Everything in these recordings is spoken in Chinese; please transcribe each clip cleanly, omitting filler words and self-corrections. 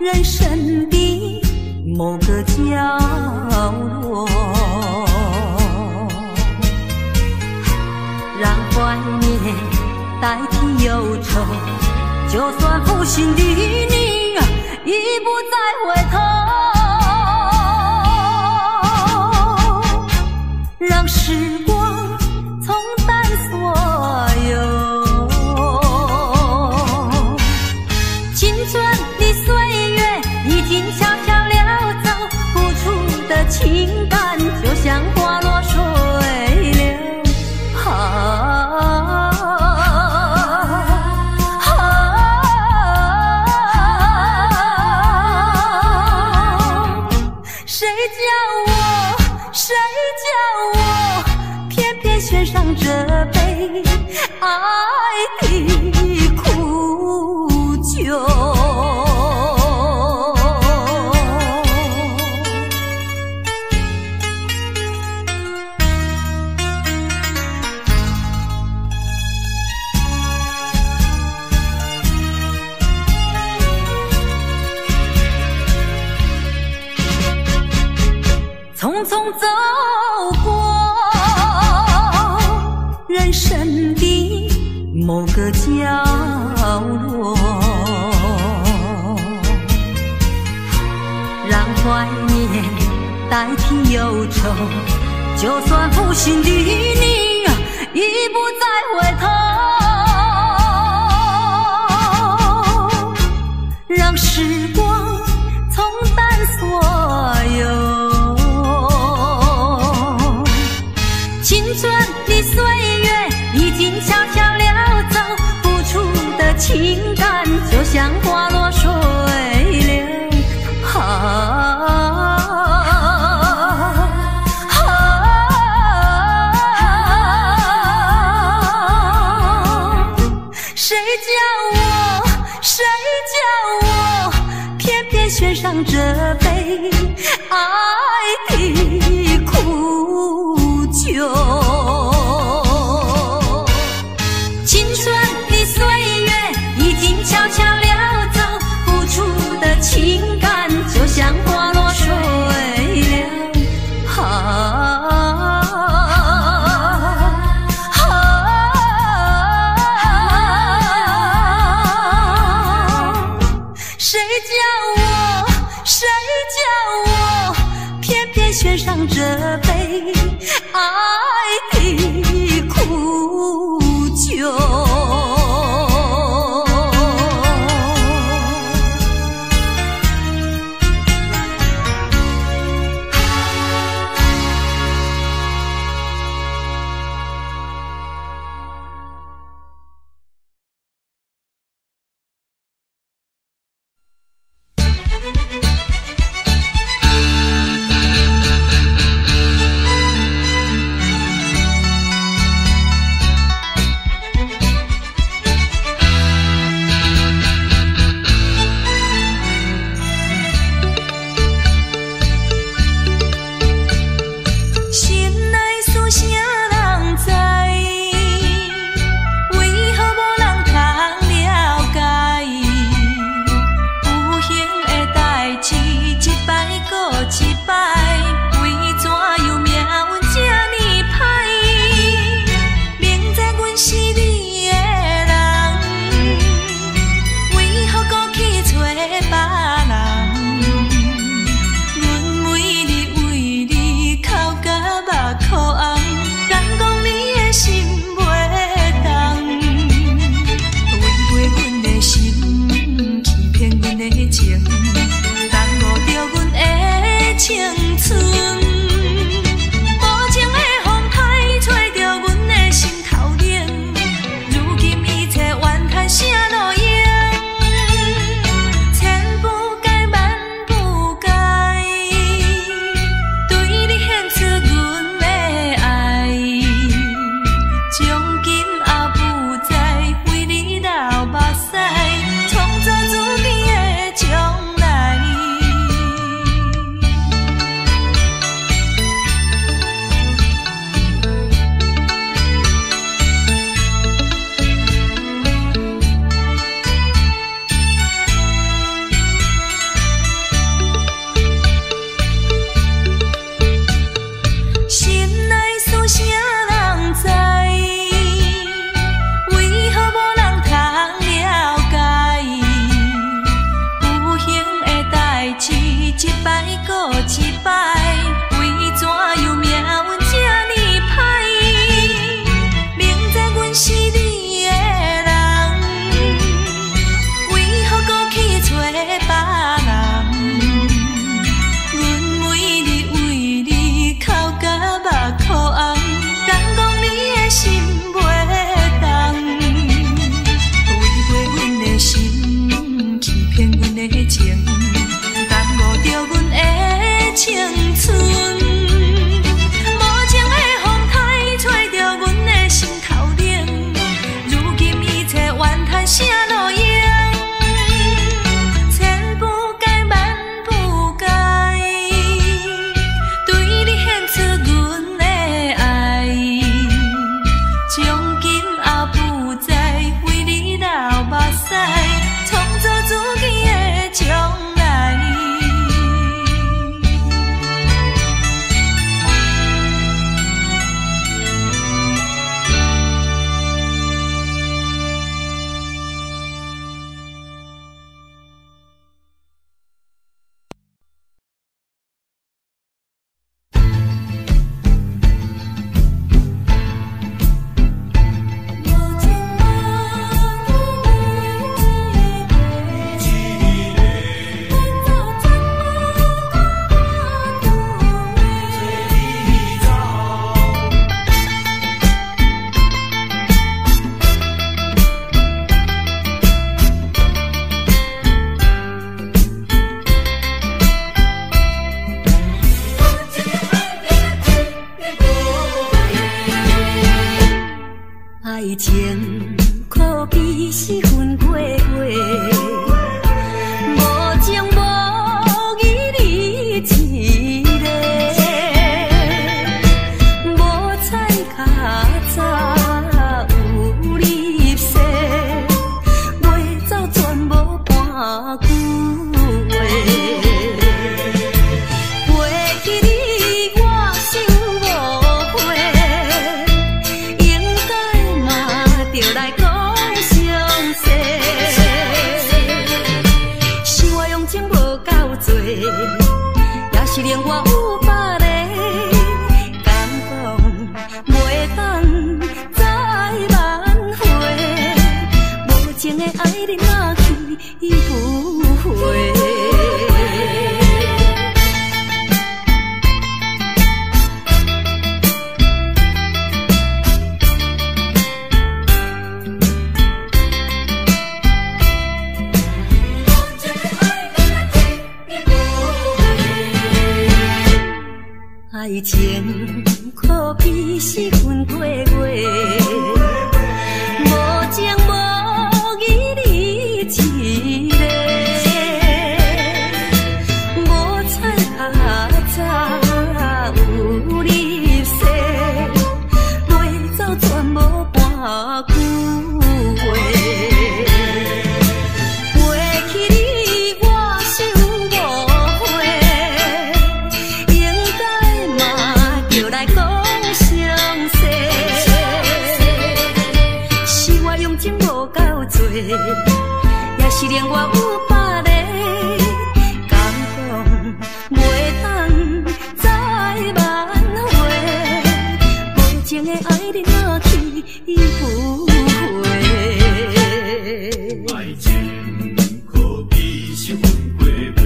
人生的某个角落，让怀念代替忧愁，就算负心的你已不再回头，让时光冲淡所有青春的岁月，已经悄悄溜走，付出的情感就像花落水流。谁叫我偏偏选上这杯爱的苦酒？匆匆走过人生的某个角落，让怀念代替忧愁，就算负心的你已不再回头，让时光冲淡所有青春的岁月，已经悄悄溜走，付出的情感就像花落水流。谁叫我偏偏选上这杯爱的苦酒？青春的岁月已经悄悄溜走，付出的情感就像花落水流。谁叫我偏偏选上这杯爱的苦酒？一摆搁一摆，为怎又命运这呢歹？明知阮是你的人，为何搁去找别人？阮为你哭甲目眶红，敢讲你的心袂动？为花阮的心，欺骗阮的情。青春，无情的风台吹着阮的心头顶，如今一切怨叹啥路用？千不该万不该，对你献出阮的爱，从今后不再为你流目屎，创造自己的将来。爱情可比是分过过，无情无义你一个，无彩较早有你说，袂走全无半句话。回去你我想无悔。就来讲详细，是我用情无够多，也是令我有别个，敢讲袂当再挽回，无情的爱你若去不回。爱情可比是分过过，无情无义你一个，无彩较早有你说，袂走全无半句话。回去你我想无悔。就来讲详细，是我用情无够多，也是令我有别个，敢讲袂当再挽回，无情的爱你若去不回。爱情可比是分过过。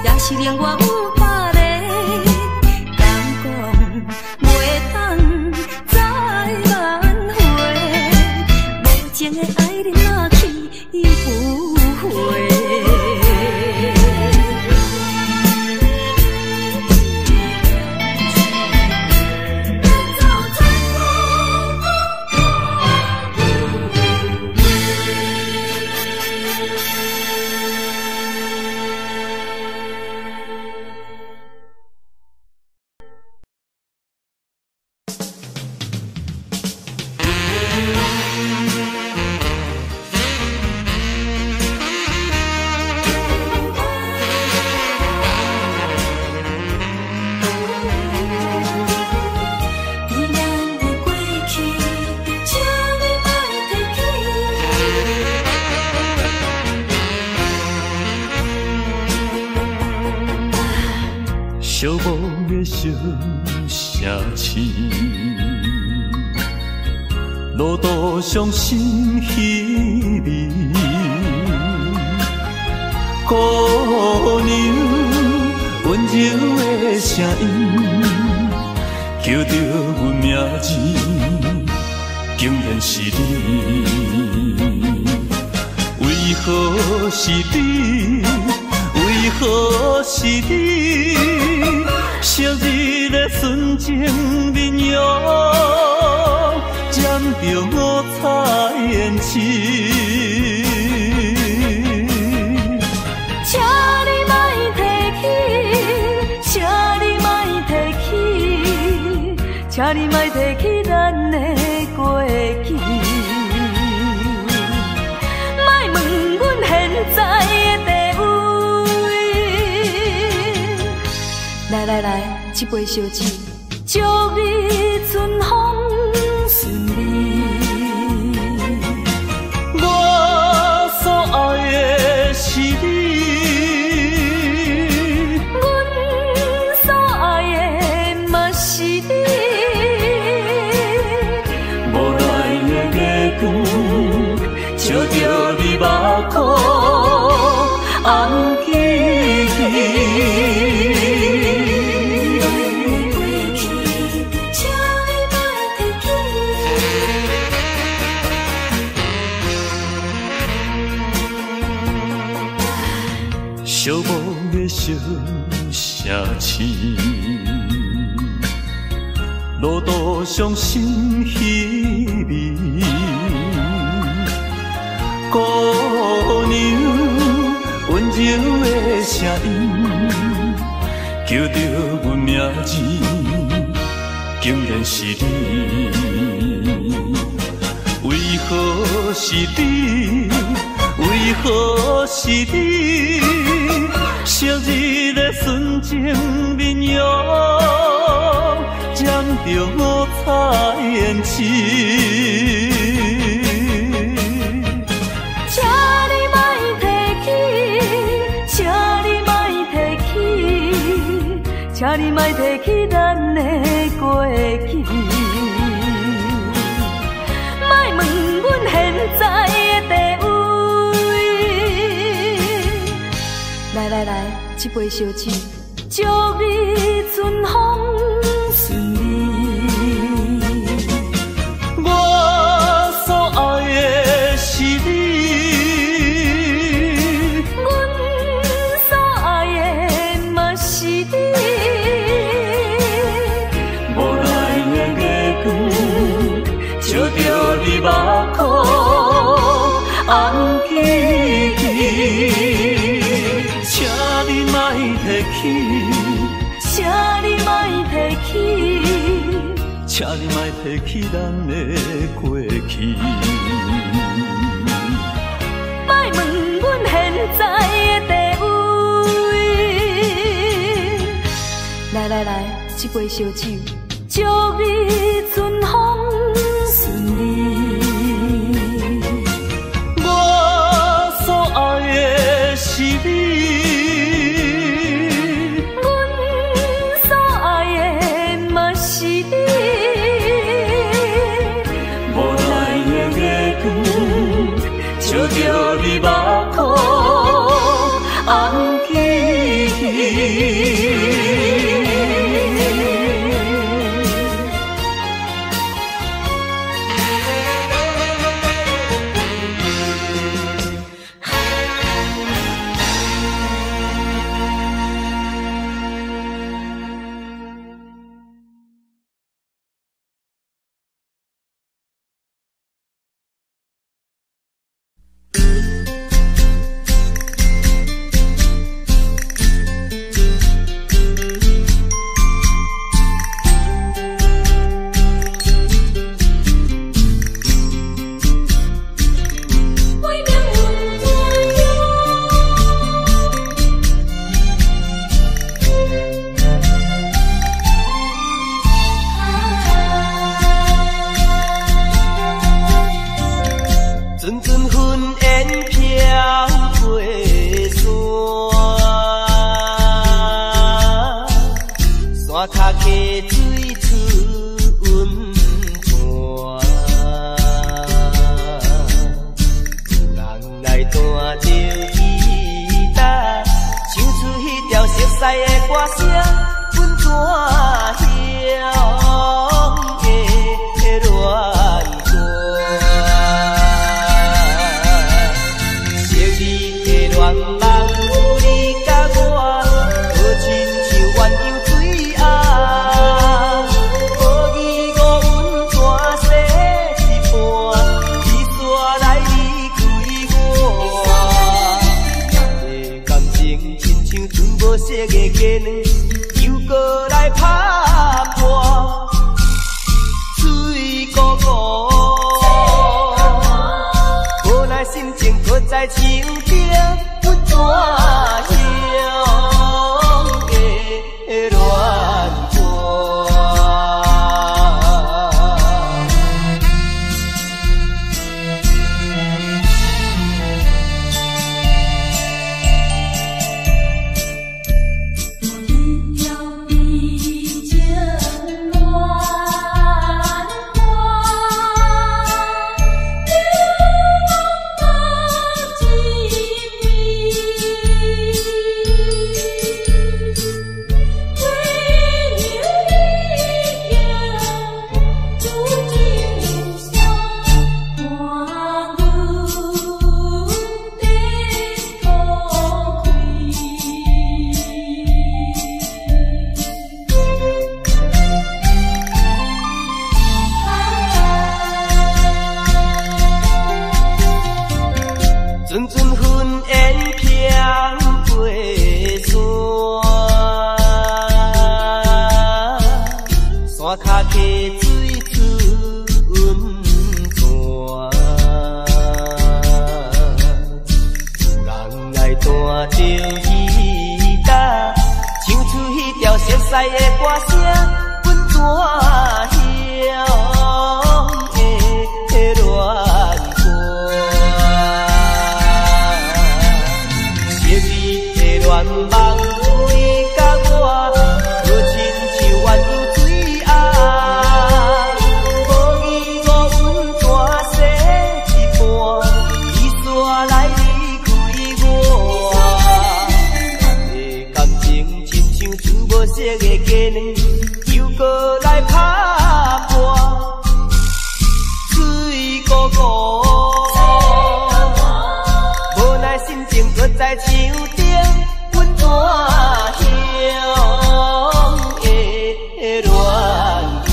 也是令我有别个，敢讲袂当再挽回，无情的爱你若去不回。寂寞的小城市，路途上心稀微，姑娘温柔的声音，叫着阮名字，竟然是你。为何是你？为何是你？昔日的纯情面容，染着五彩胭脂。请你莫提起，请你莫提起，请你莫提起咱的过去。莫问阮现在的地位。来来来，一杯烧酒，祝你春风顺利。我所爱的是你，阮所爱的嘛是你。无奈的月光，照着你目眶，红记记。寂寞的小城市，路途上心稀微，姑娘温柔的声音，叫着阮名字，竟然是你。为何是你？为何是你？昔日的纯情面容，染着五彩胭脂。请你莫提起，请你莫提起，请你莫提起咱的过去。莫问阮现在的地位。来来来，一杯烧酒，祝你春风顺利。我所爱的是你，阮所爱的嘛是你。无奈的月光，照着你目眶，红记记。请你莫提起，请你莫提起，请你莫提起咱的过去。莫问阮现在的地位。来来来，一杯烧酒，祝你春风顺利。我所爱的是你。照着你目眶，红记记。来弹着吉他，唱出迄条熟悉的歌声，阮怎晓的恋歌？昔日的恋梦有你甲我，好亲像鸳鸯水鸭，无义无阮全世一半，伊煞来离开我，的感情亲像船无色的鸡卵，又过来拍破，水怩怩，无奈心情搁在情中，阮怎晓的恋歌？阵阵云烟飘过山，山脚溪水出温泉，有人来弹着吉他，唱出迄条熟悉的歌声，阮怎晓的恋歌？恋梦有你甲我，好亲像鸳鸯水鸭，无义无阮全世一半，伊煞来离开我，的感情亲像船无色的鸡卵，又过来拍破，水怩怩，无奈心情搁在情中。阮怎晓的恋歌？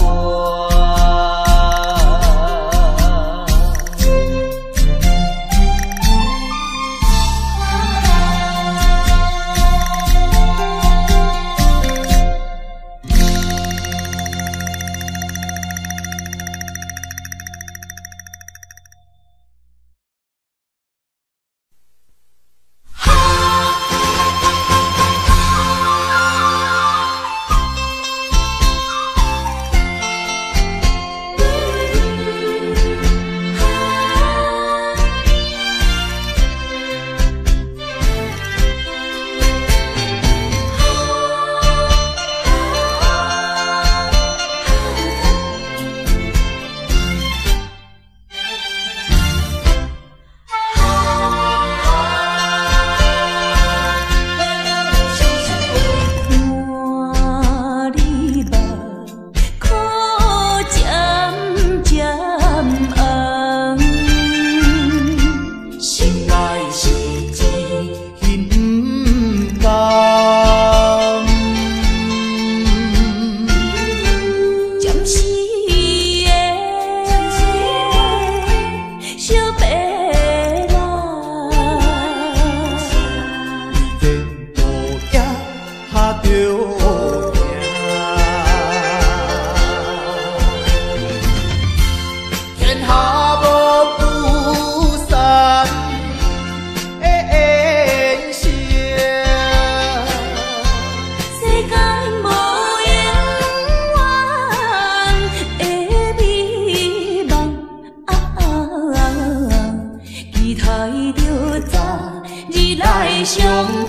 相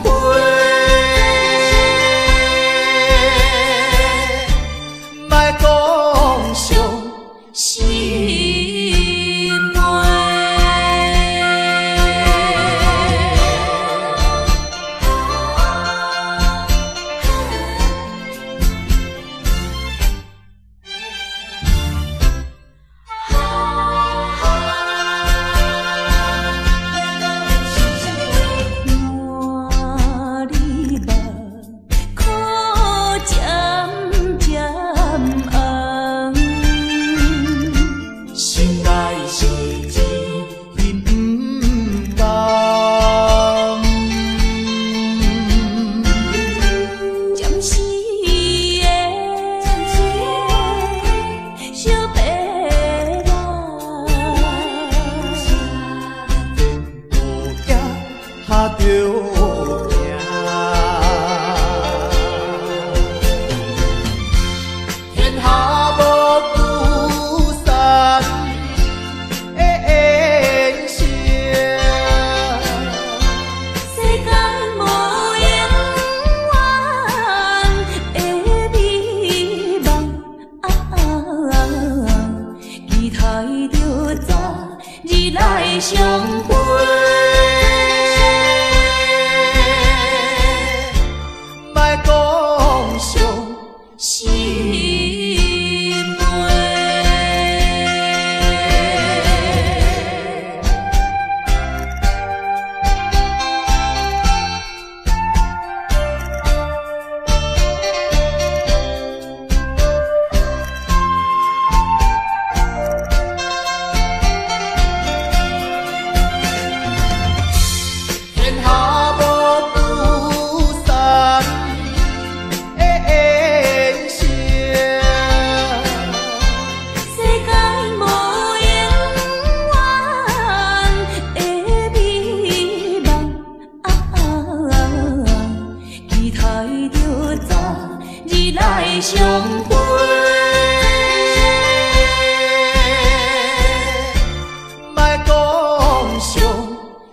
会，莫讲伤心话。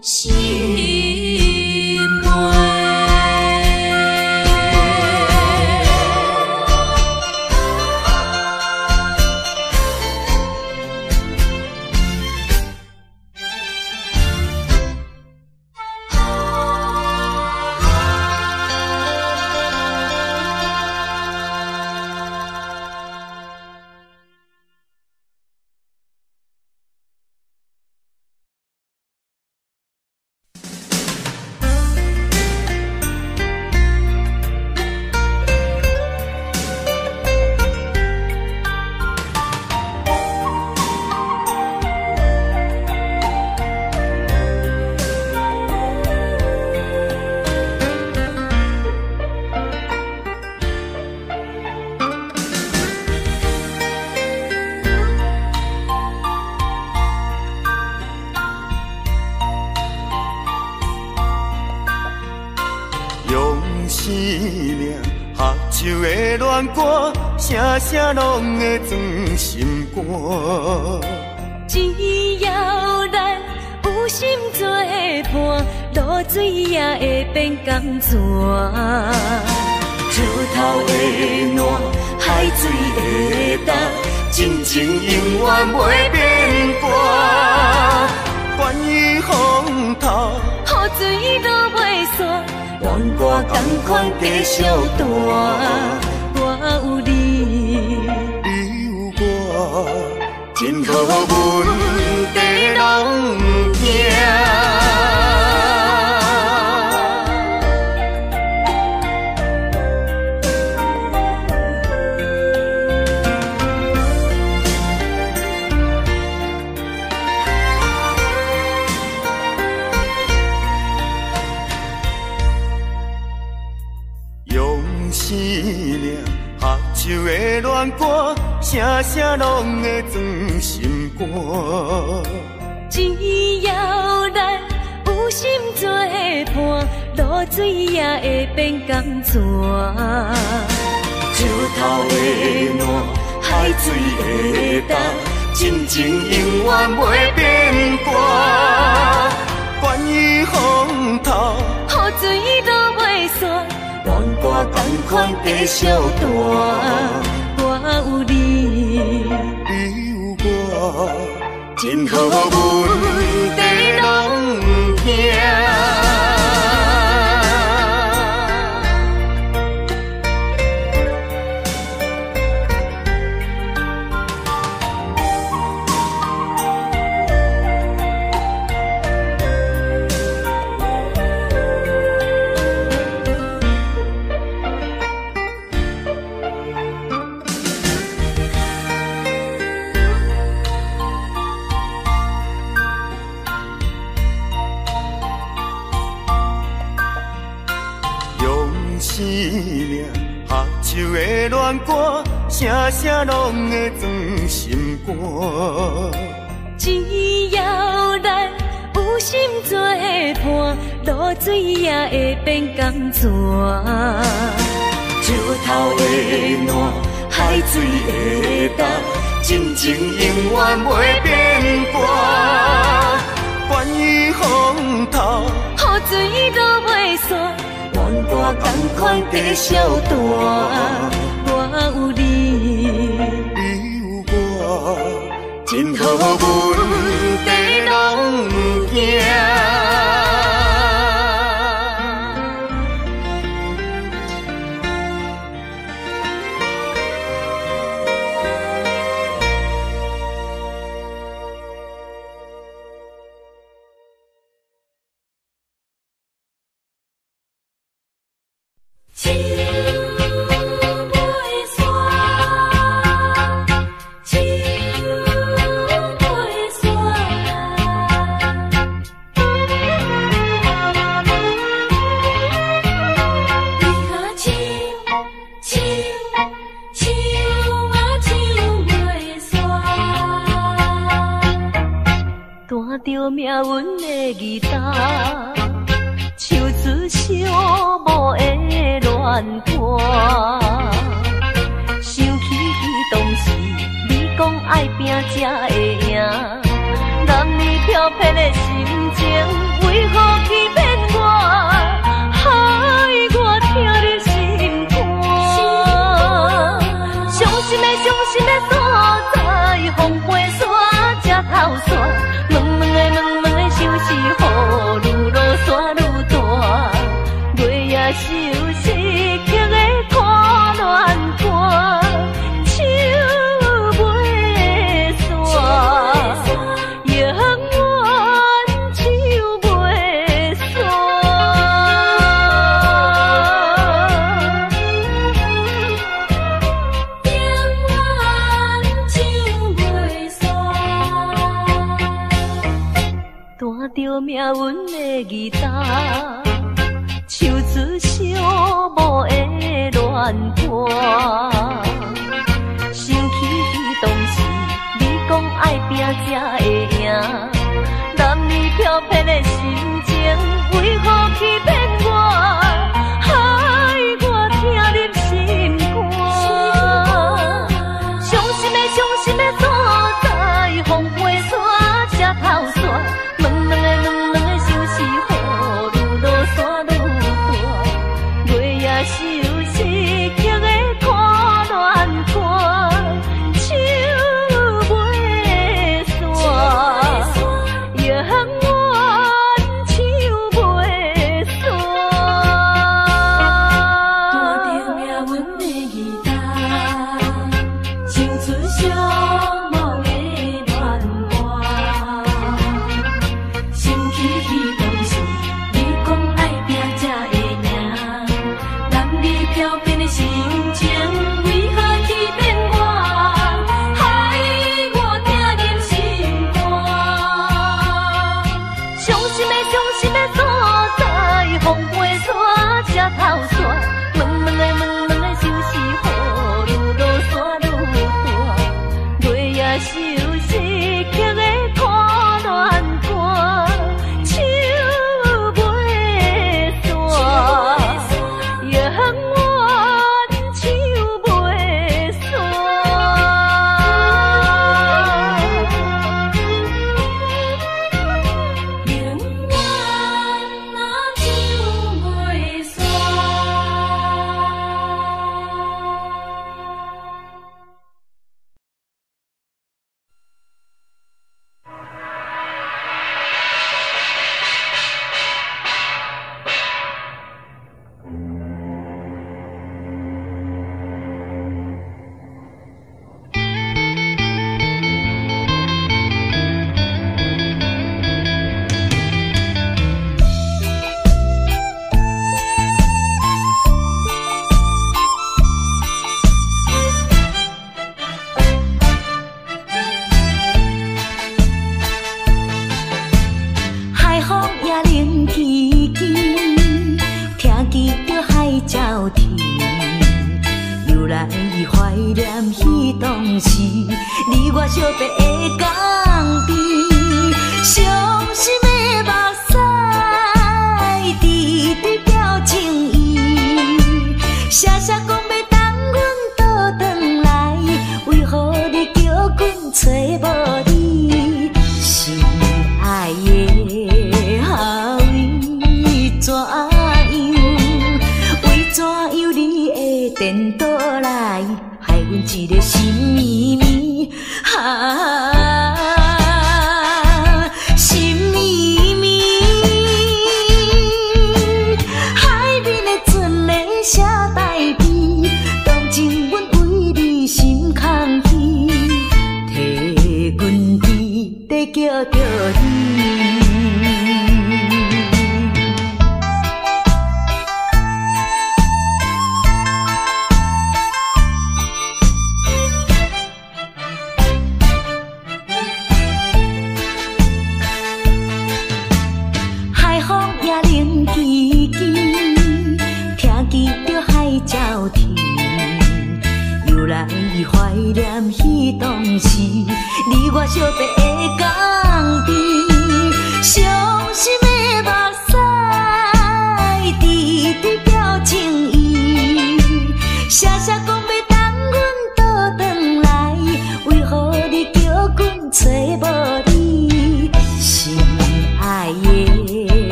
心暝。声声拢会装心肝，只要咱有心作伴，露水也会变甘泉。石头的烂，海水的干，真情永远袂变卦。关于风头，雨水都袂散，愿我同款继续弹。我有你，你有我，真好阮地拢行。用生命合唱的恋歌，声声拢会装心肝。只要咱有心作伴，露水也会变甘泉。石头的烂，海水的干，真情永远袂变卦。关于风头，雨水都袂散，愿我同款继续弹。我有你，你有我，真好阮地拢行。生命合唱的恋歌，声声拢会装心肝。只要咱有心作伴，露水也会变甘泉。石头的烂，海水的干，真情永远袂变卦。关于风头，雨水都袂散，愿我同款继续弹。我有你，你有我，真好阮地拢行。树尾山，树尾山，你啊树，树，树啊树尾山，弹着命运的吉他。唱出小无的恋歌，想起当时你讲爱拼才会赢，男女漂泊的心情为愈落山愈大，月夜愁思曲的看乱歌，手袂散，永远手袂散。弹着命运的吉他，唱出寂寞的恋歌。想起当时你讲爱拼才会赢，男女飘撇的心情，为何欺骗我，害我听入心肝？伤心的所在，风飞山车头山。两个相思雨，愈落山愈大，月夜愁思曲的看乱歌，手袂散，永远手袂散。弹着命运的吉他，唱出寂寞的恋歌。想起当时你讲爱拼才会赢，男女飘变的心情，为何欺骗我，害我听入心肝？伤心的所在，风飞山车头山，两个相思雨，愈落山愈大，月夜愁思曲的看乱歌。手袂散，永远手袂散。永远手袂散。海风也冷凄凄，听见着海鸟啼，又来怀念彼当时，你我相别的港边，伤心的目屎，滴滴表情意，写讲要等阮倒转来，为何你叫阮找无你？心爱的后为怎样？为怎样你会颠倒来，害阮一个心绵绵心绵绵。海面的船咧写代志，当前阮为你心空虚，替阮伫咧叫着你。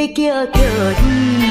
叫着伊。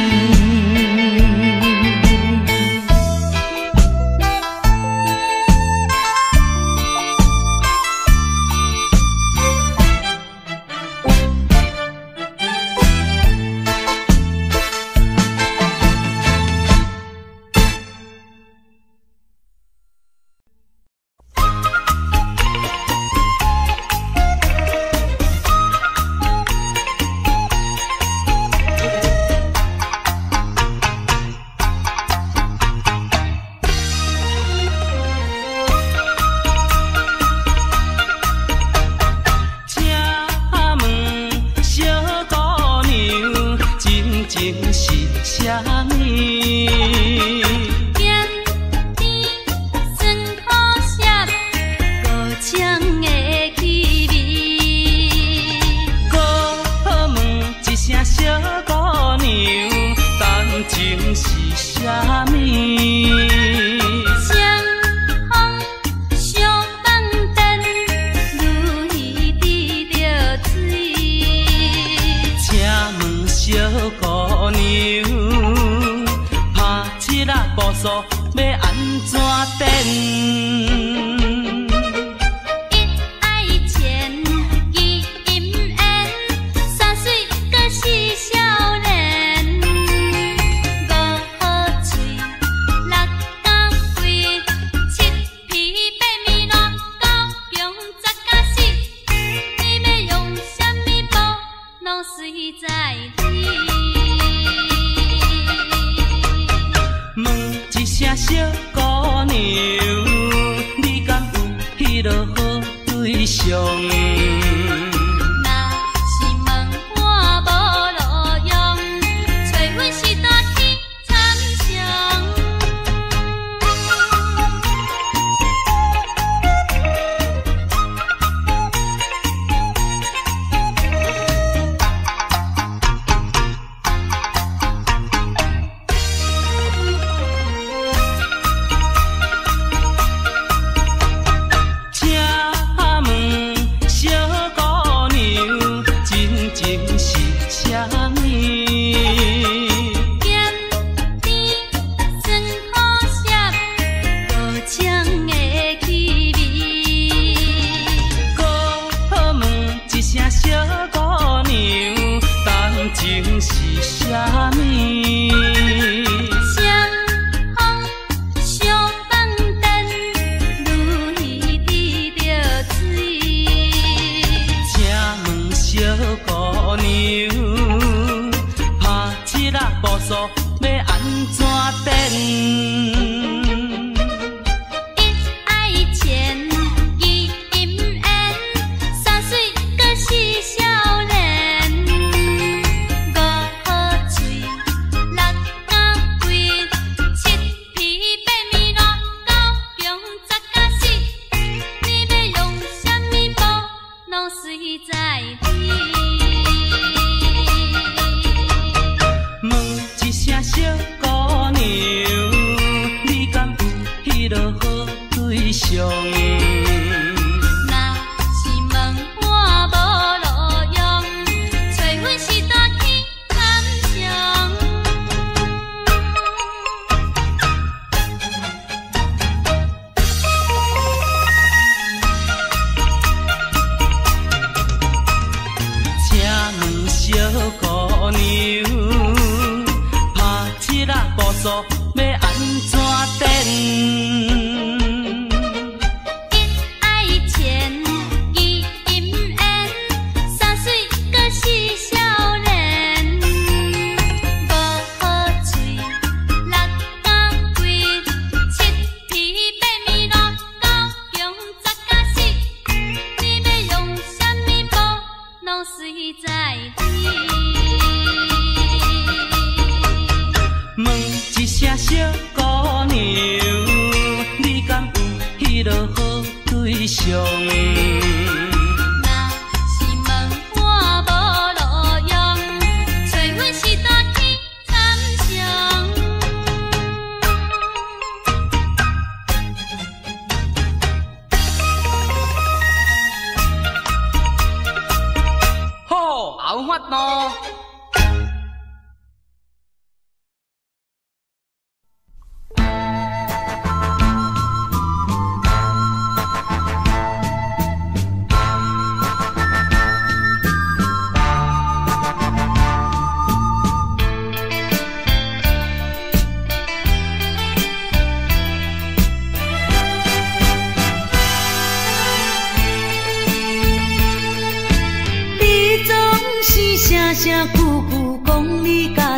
好，有法度。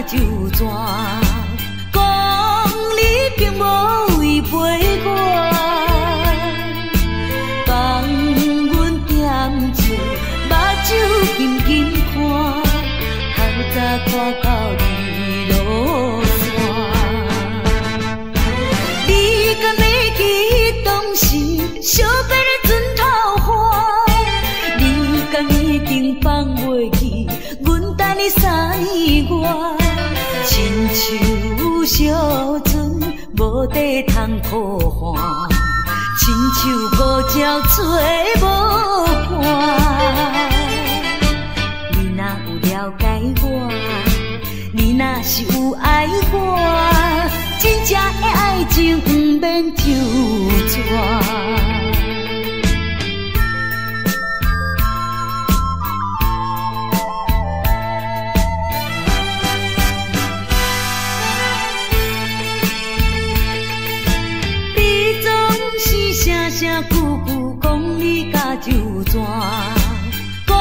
就全，讲你并无违背我，放阮踮厝，目睭紧紧看，透早看到日落山。你敢会记当时相别的船头花？你敢已经放袂记？阮等你3年外，亲像小船无底通靠岸，亲像孤鸟找无伴。你若有了解我，你若是有爱我，真正的爱情不免就全。声声句句讲你甲就全，讲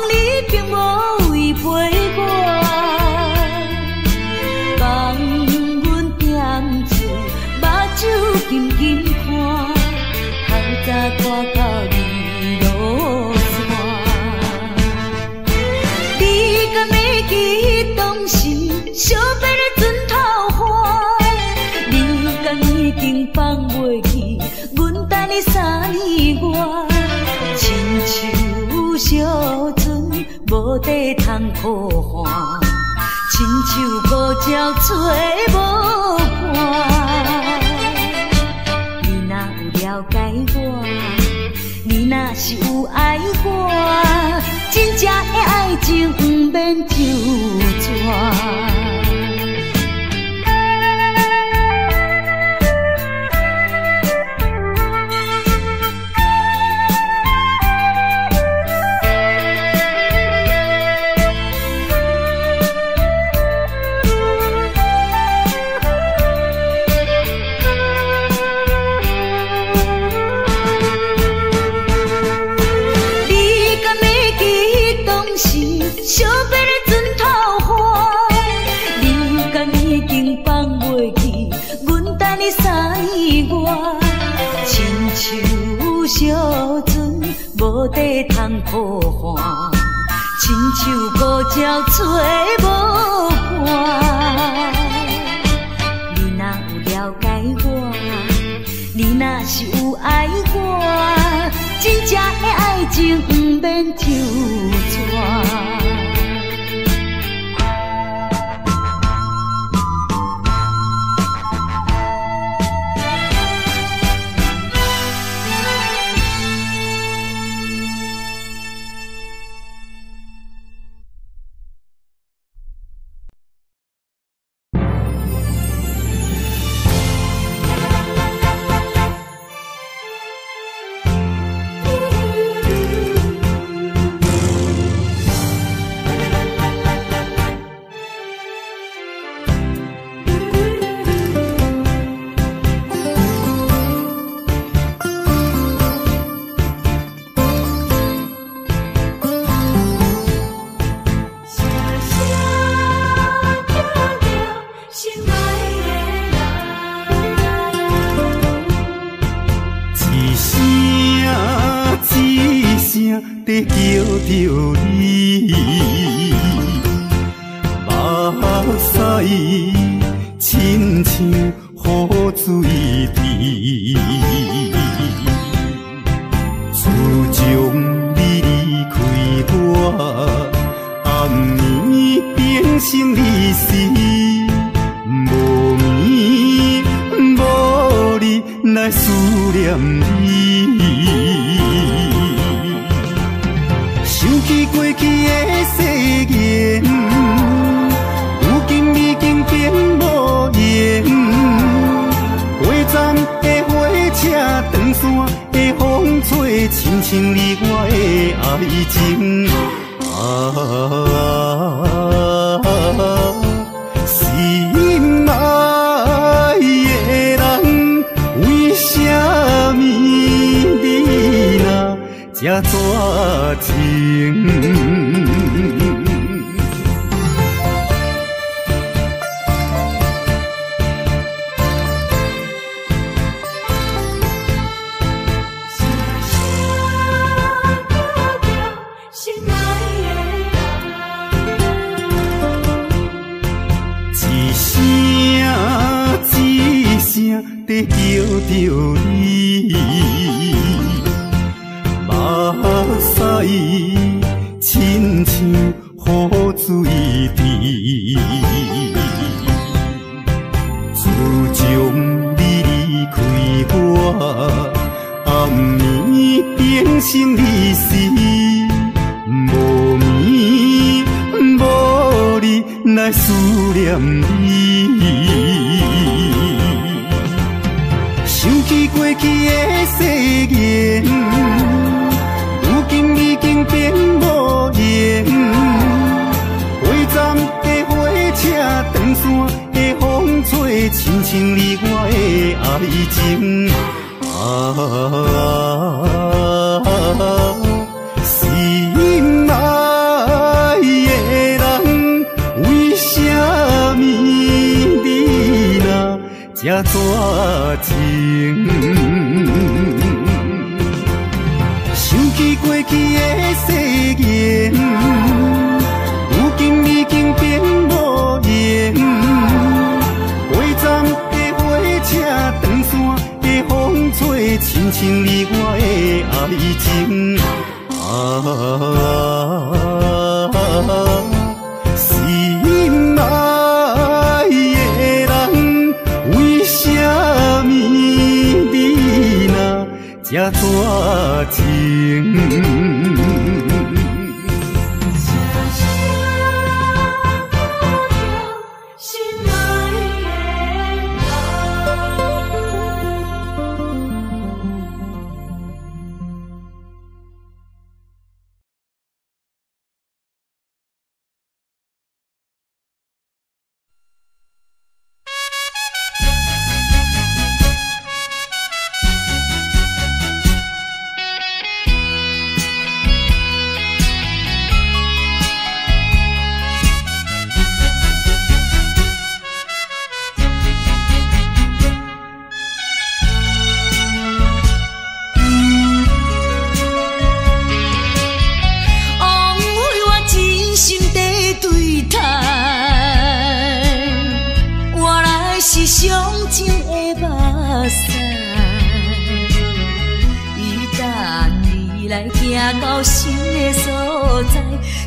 你并无违背我，放阮踮厝，目睭紧紧看，透早看到日落山。你敢会记当时相别的船头花？你敢已经放袂记？阮等你3年外，亲像小船无底通靠岸，亲像孤鸟找无伴。你若有了解我，你若是有爱我，真正的爱情不免就全。相别的船头花，你敢已经放袂记？阮等你3年外，亲像小船无底通靠岸，亲像孤鸟找无伴。你若有了解我，你若是有爱我，真正的爱情不免就全。在叫着你，目屎亲像雨水滴，自从你离开我，暗暝变成离死，无眠无日来思念你。想起过去的誓言，如今已经变无言。过站的火车，长线的风吹，亲像你我的爱情。心爱的人，为什么你若这绝情？在叫着你，目屎亲像雨水滴。自从你离开我，暗暝变成你时，无眠无日来思念你。想起过去的誓言，如今已经变无言。火站的火车，长线的风吹，亲像你我的爱情。心爱的人，为什么你若这绝情？想起过去的誓言，如今已经变无言。火站的火车，长线的风吹，亲像你我的爱情。心爱的人，为什么你若这绝情？行到新的所在，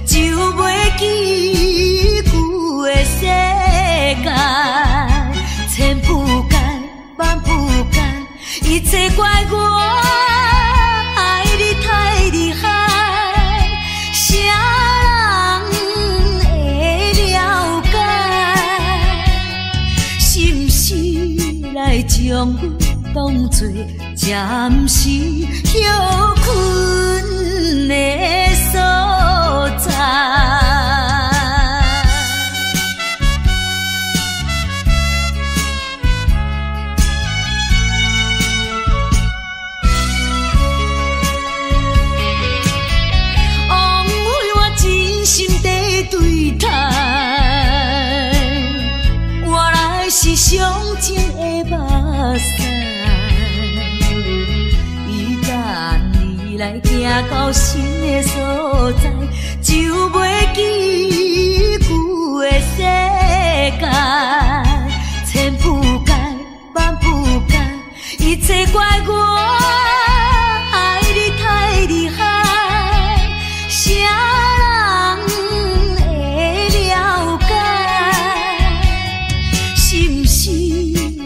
就袂记旧的世界。千不甘，万不甘，一切怪我爱你太厉害。谁人会了解？是不是来将我当作暂时休困的所在？枉费我真心地对待，原来是上情的目屎。来行到新的所在，就袂记旧的世界。千不甘，万不甘，一切怪我爱你太厉害。谁人会了解？是不是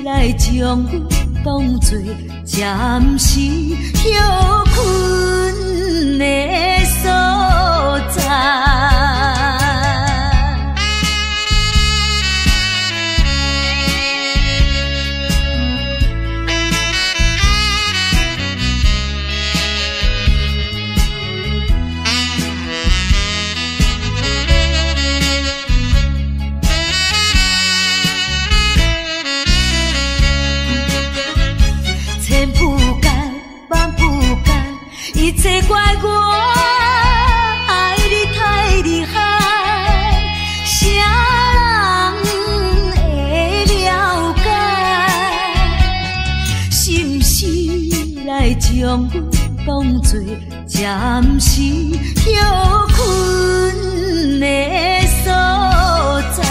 来将我当作暂时休困的所在？千不甘，万不甘，一切怪我爱你太厉害。谁人会了解？是不是来将我当作暂时休困的所在？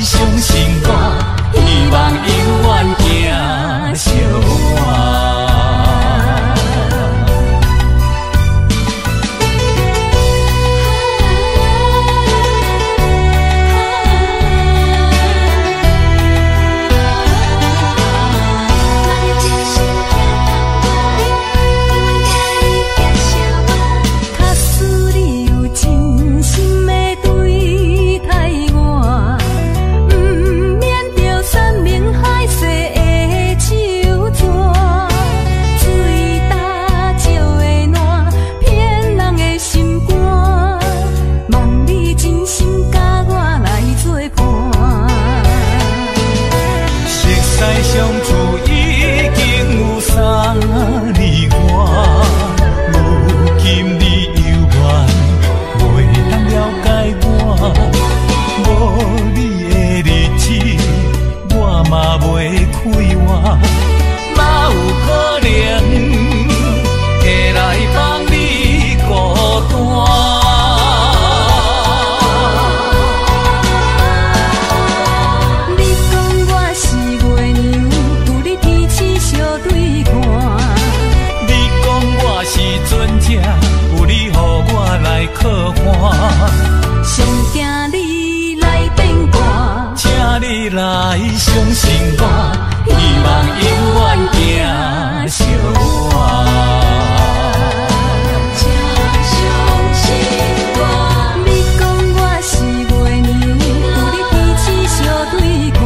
相信我，希望永远行相伴。来相信我，希望永远行相伴。请相信我，你讲我是月娘，有你天星相对看。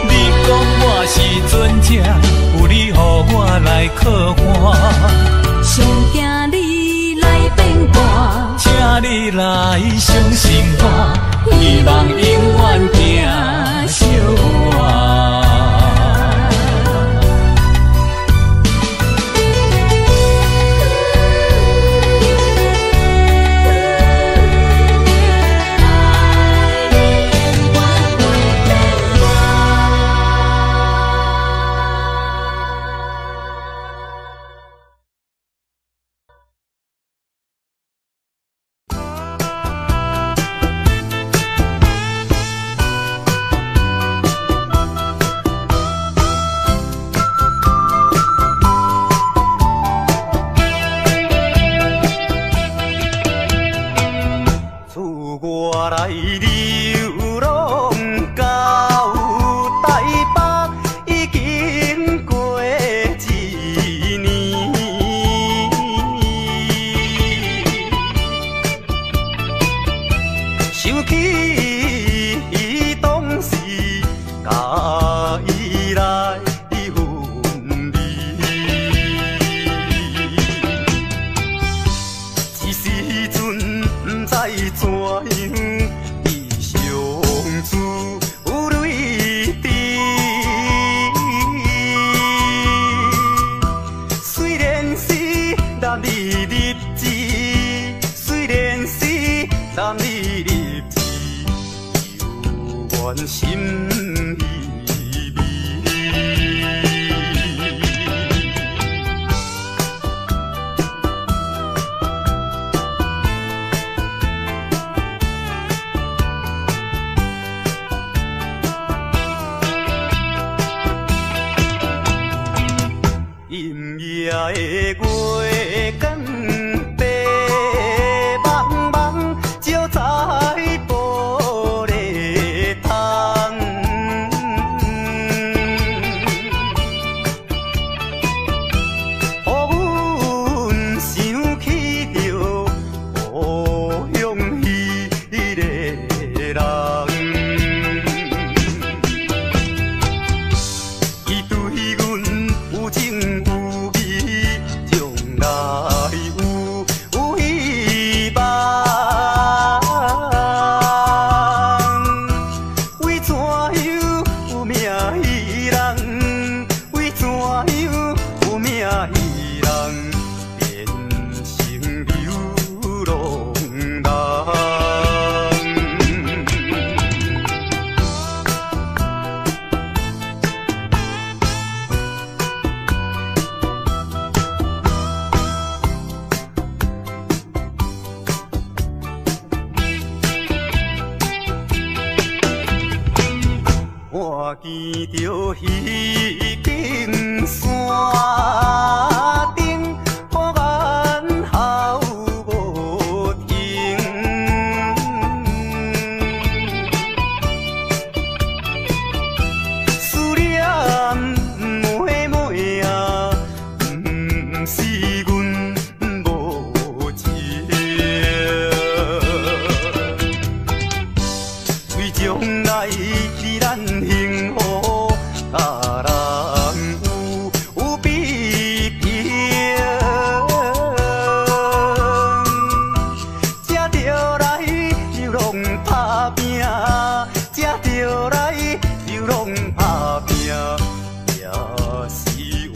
你讲我是船只，有你予我来靠岸。上惊你来变卦，请你来相信我，希望永远行相伴。我见着彼根山顶，我眼喉无停。思念妹妹啊，不是阮无情，为将来是咱幸福，甲人有比拼，才着来流浪打拼，才着来流浪打拼，也是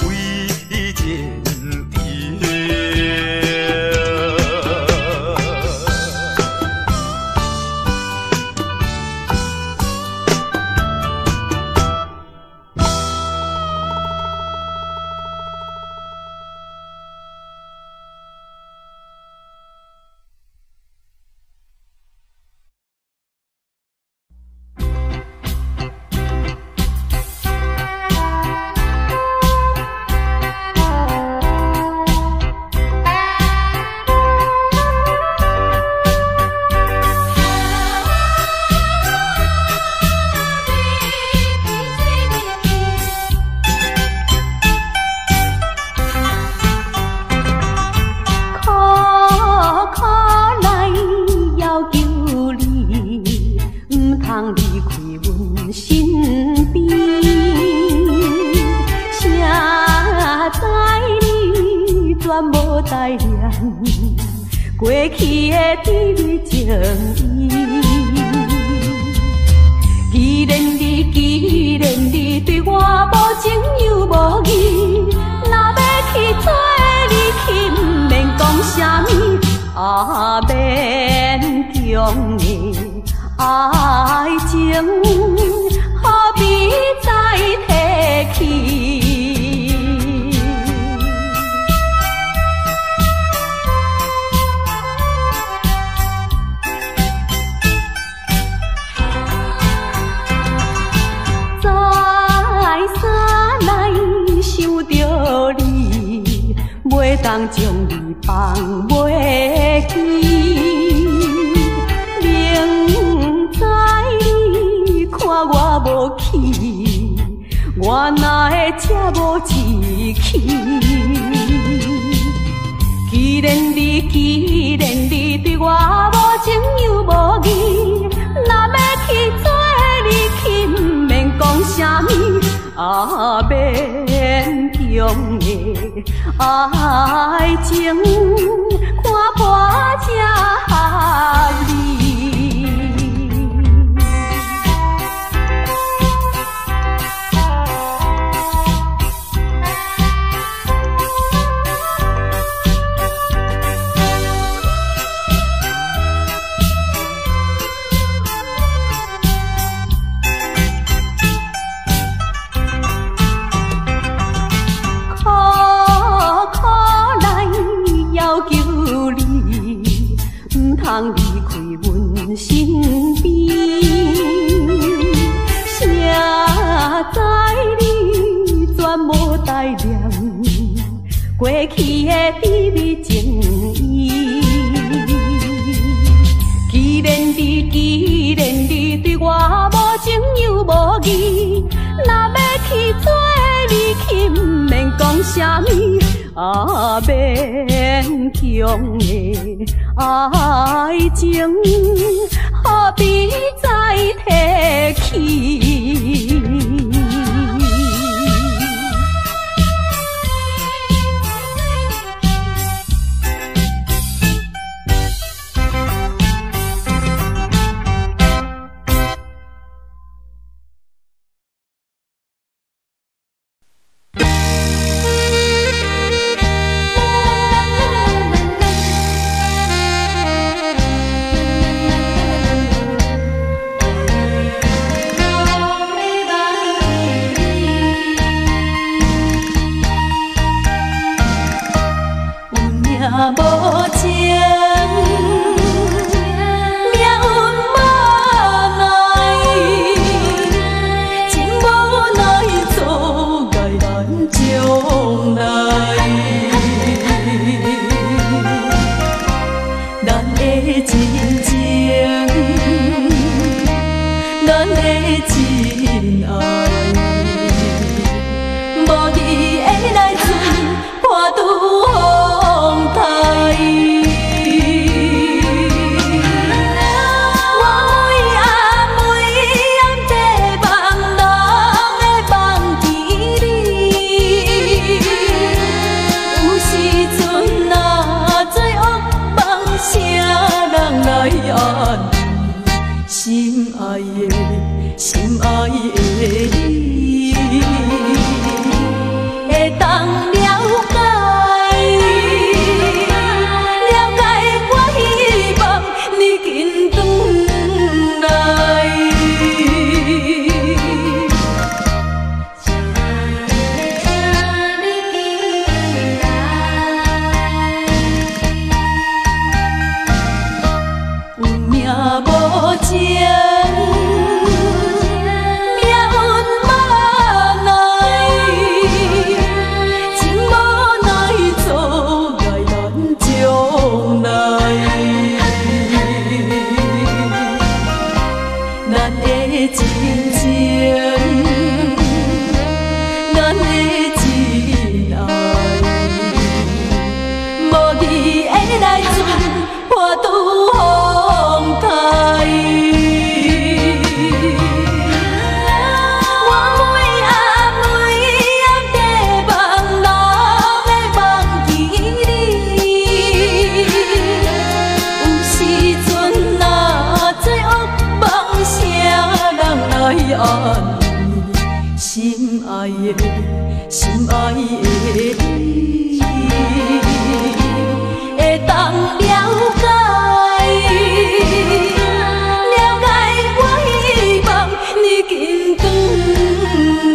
为前程。过去的甜蜜情意，既然你对我无情又无义，若要去做你去，不免讲啥物，勉强的爱情，何必再提起？袂当将你放袂记，明知你看我无气，我哪会这无志气？既然你对我无情又无义，若要去做你去，不免讲啥物，勉强的爱情，看破才合理。通离开阮身边，谁知你全无代念过去的甜蜜情意。既然你对我无情又无义，若要去做你去，不免讲啥物，勉强的爱情，何必再提起？爱的，心爱的你，会当了解，了解我希望你紧转来。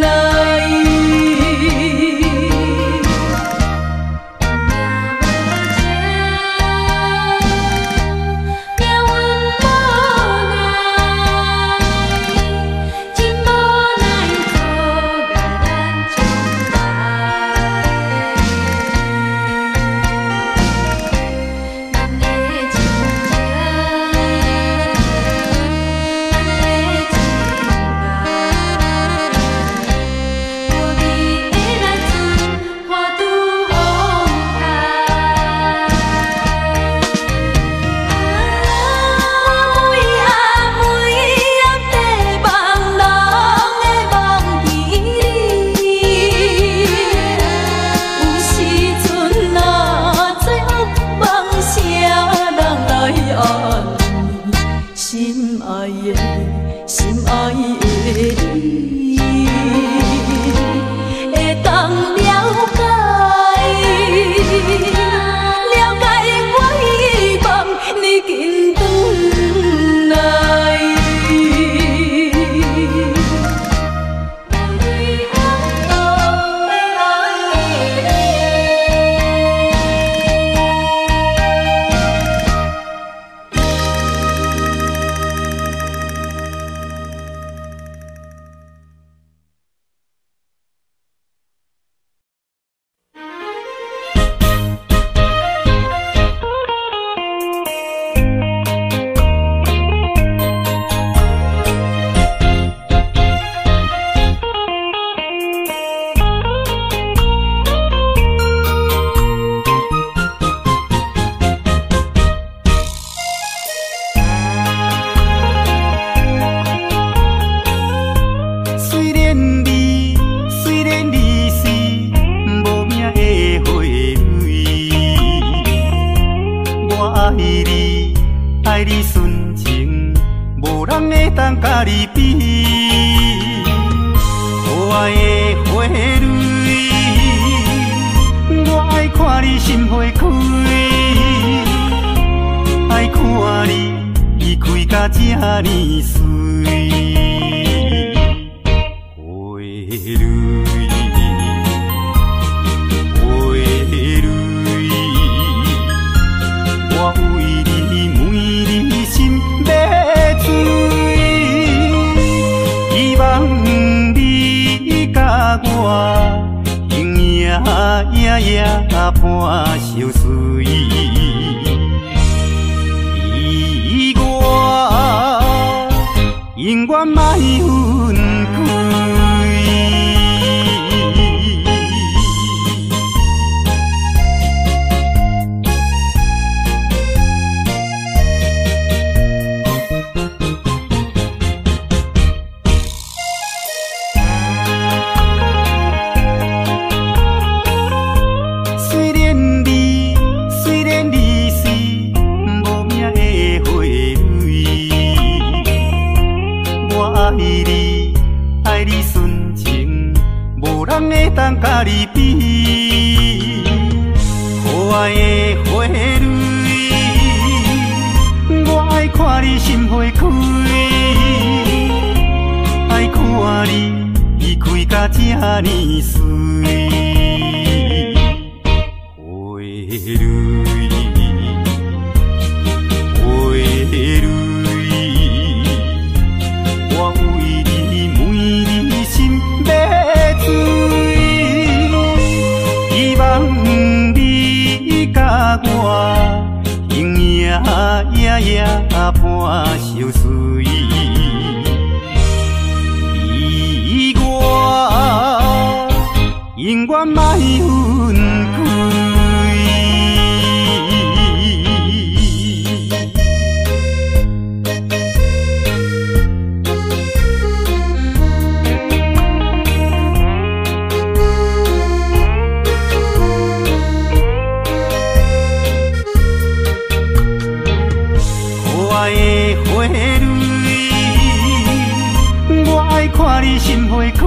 看你心花开，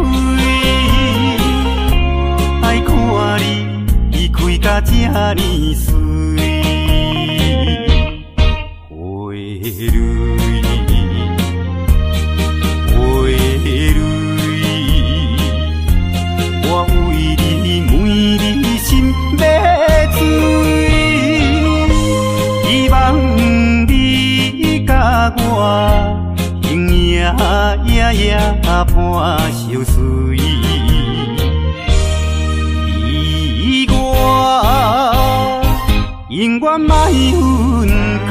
甲这呢水，花蕊，花蕊，我为你每日心要醉，希望你甲我形影夜夜伴相随。永远莫分开。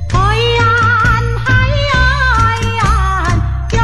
海岸，海岸，远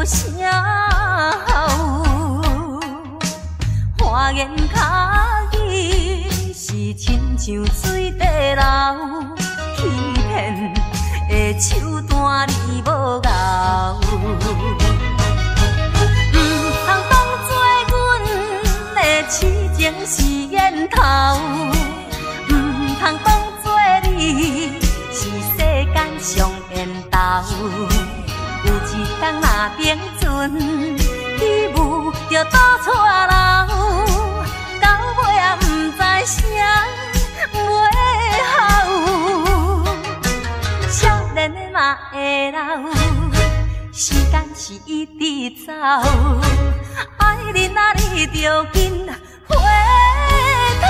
声吼，花言巧语是亲像水地流，欺骗的手段你无咬。通当作阮的痴情是烟头，通当作你是世间上缘投。有一天若冰船起舞着倒错流，到尾也不知啥尾后，少年的嘛会老。时间是一直走，爱你啊，你着紧回头。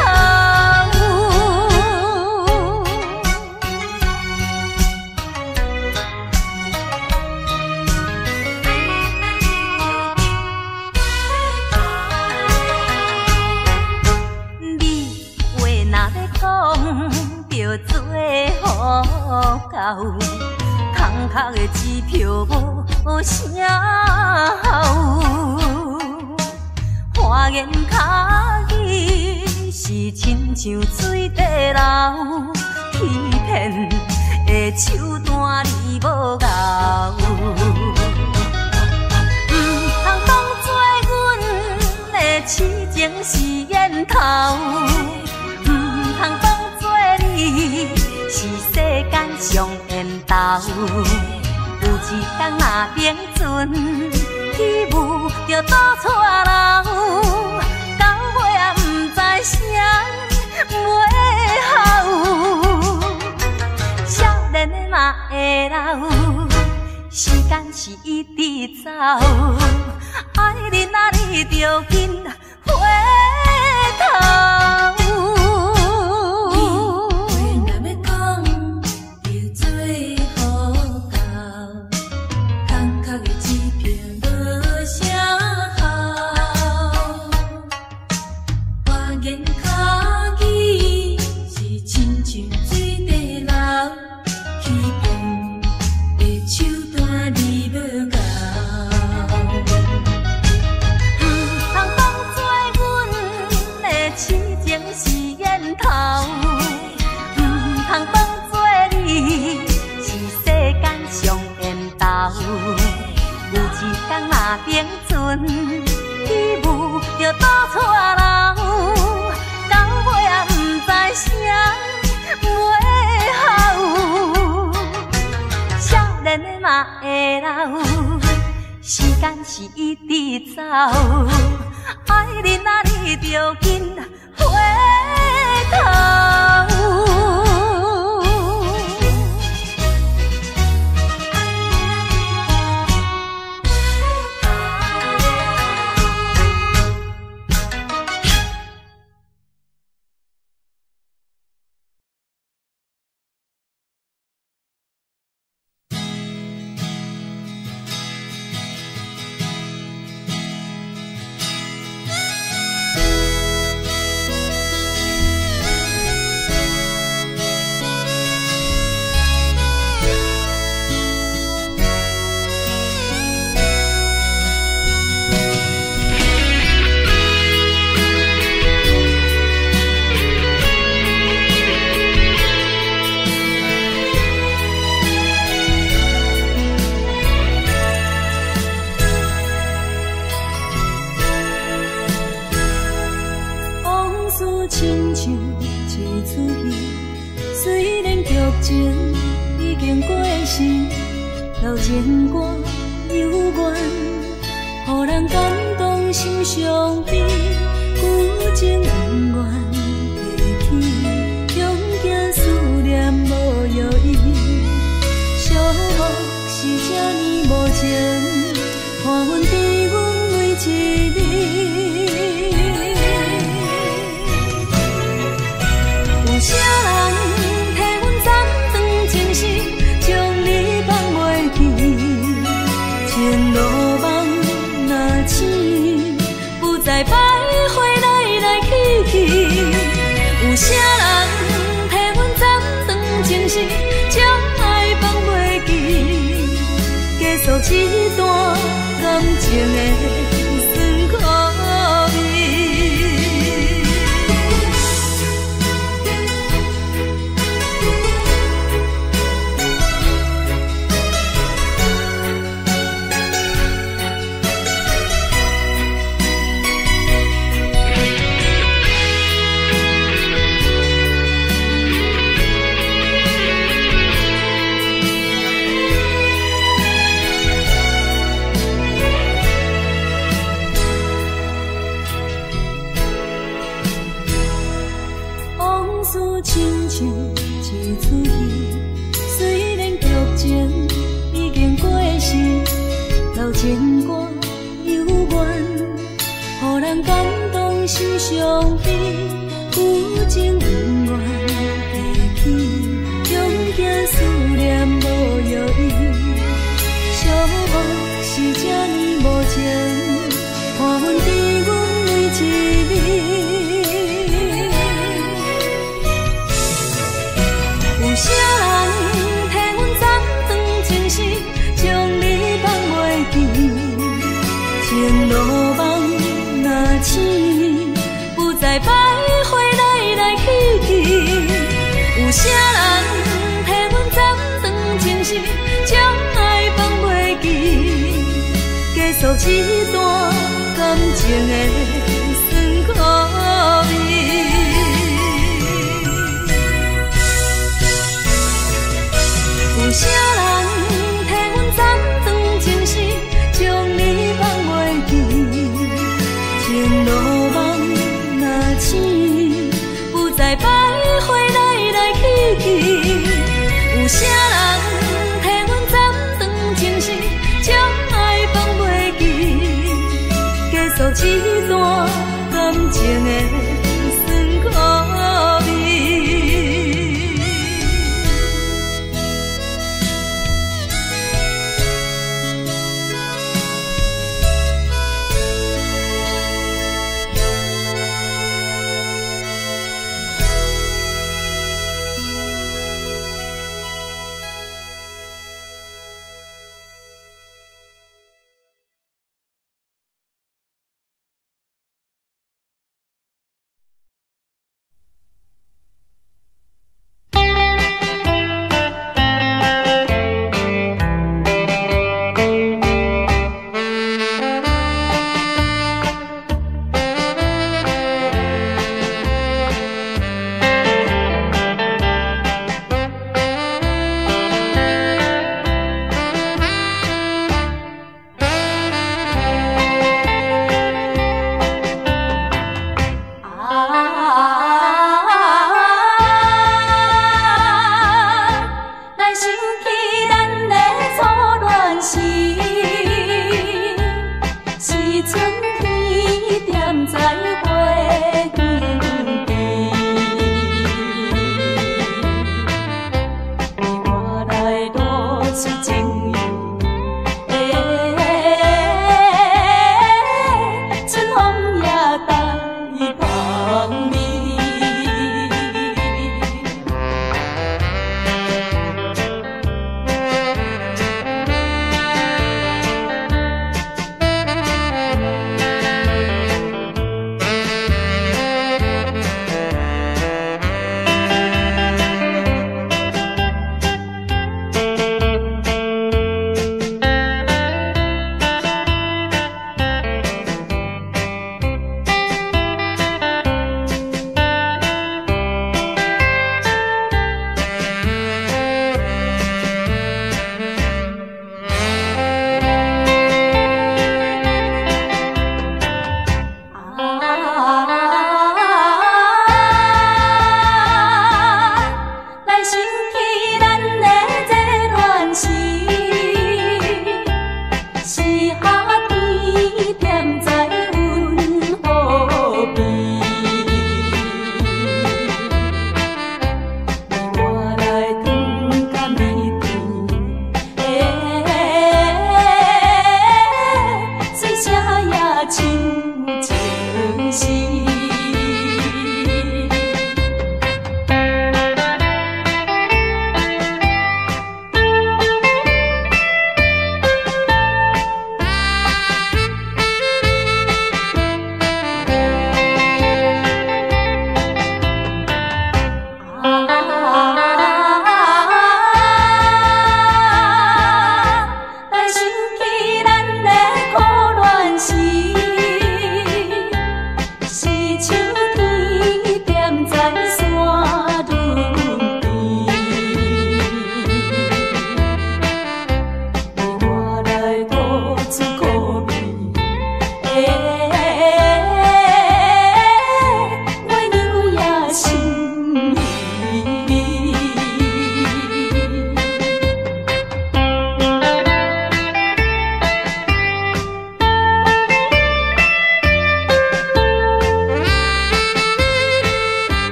你话若要讲，着做好到。空壳的支票无声吼，花言巧语是亲像水地流，欺骗的手段你无咬。通当作阮的痴情是烟头，通当作你是世间上缘投。有一天若冰船起舞着倒错流，到尾也不知啥尾后，少年的嘛会老。时间是一直走，爱你啊，你着紧回头。冰船起舞着倒错流，到尾也不知啥尾后，少年的嘛会老。时间是一直走，爱你啊，你着紧回头。老情歌悠远，予人感动心伤悲，旧情永远提起，用行思念无药医，寂寞是这呢无情，看阮伫阮每一日。有啥人替阮斩断情丝，将你放袂记？前路梦若醒，不再徘徊来来去去。有啥人替阮斩断情丝，将爱放袂记？结束一段情的酸苦味。往事亲像一出戏，虽然剧情已经过时，老情歌犹原，予人感动是上悲，有情永远会起，用行思念无药医，寂寞是这呢无情，看阮伫阮为一你。有啥人替阮斩断情丝，将你放袂记？情路梦若醒，不再徘徊来来去去。有啥人替阮斩断情丝，将爱放袂记？结束这段感情的酸苦味。有啥人替阮斩断情丝，将你放袂记？情路梦若醒，不再徘徊来来去去。有啥人替阮斩断情丝，将爱放袂记？结束这段感情的。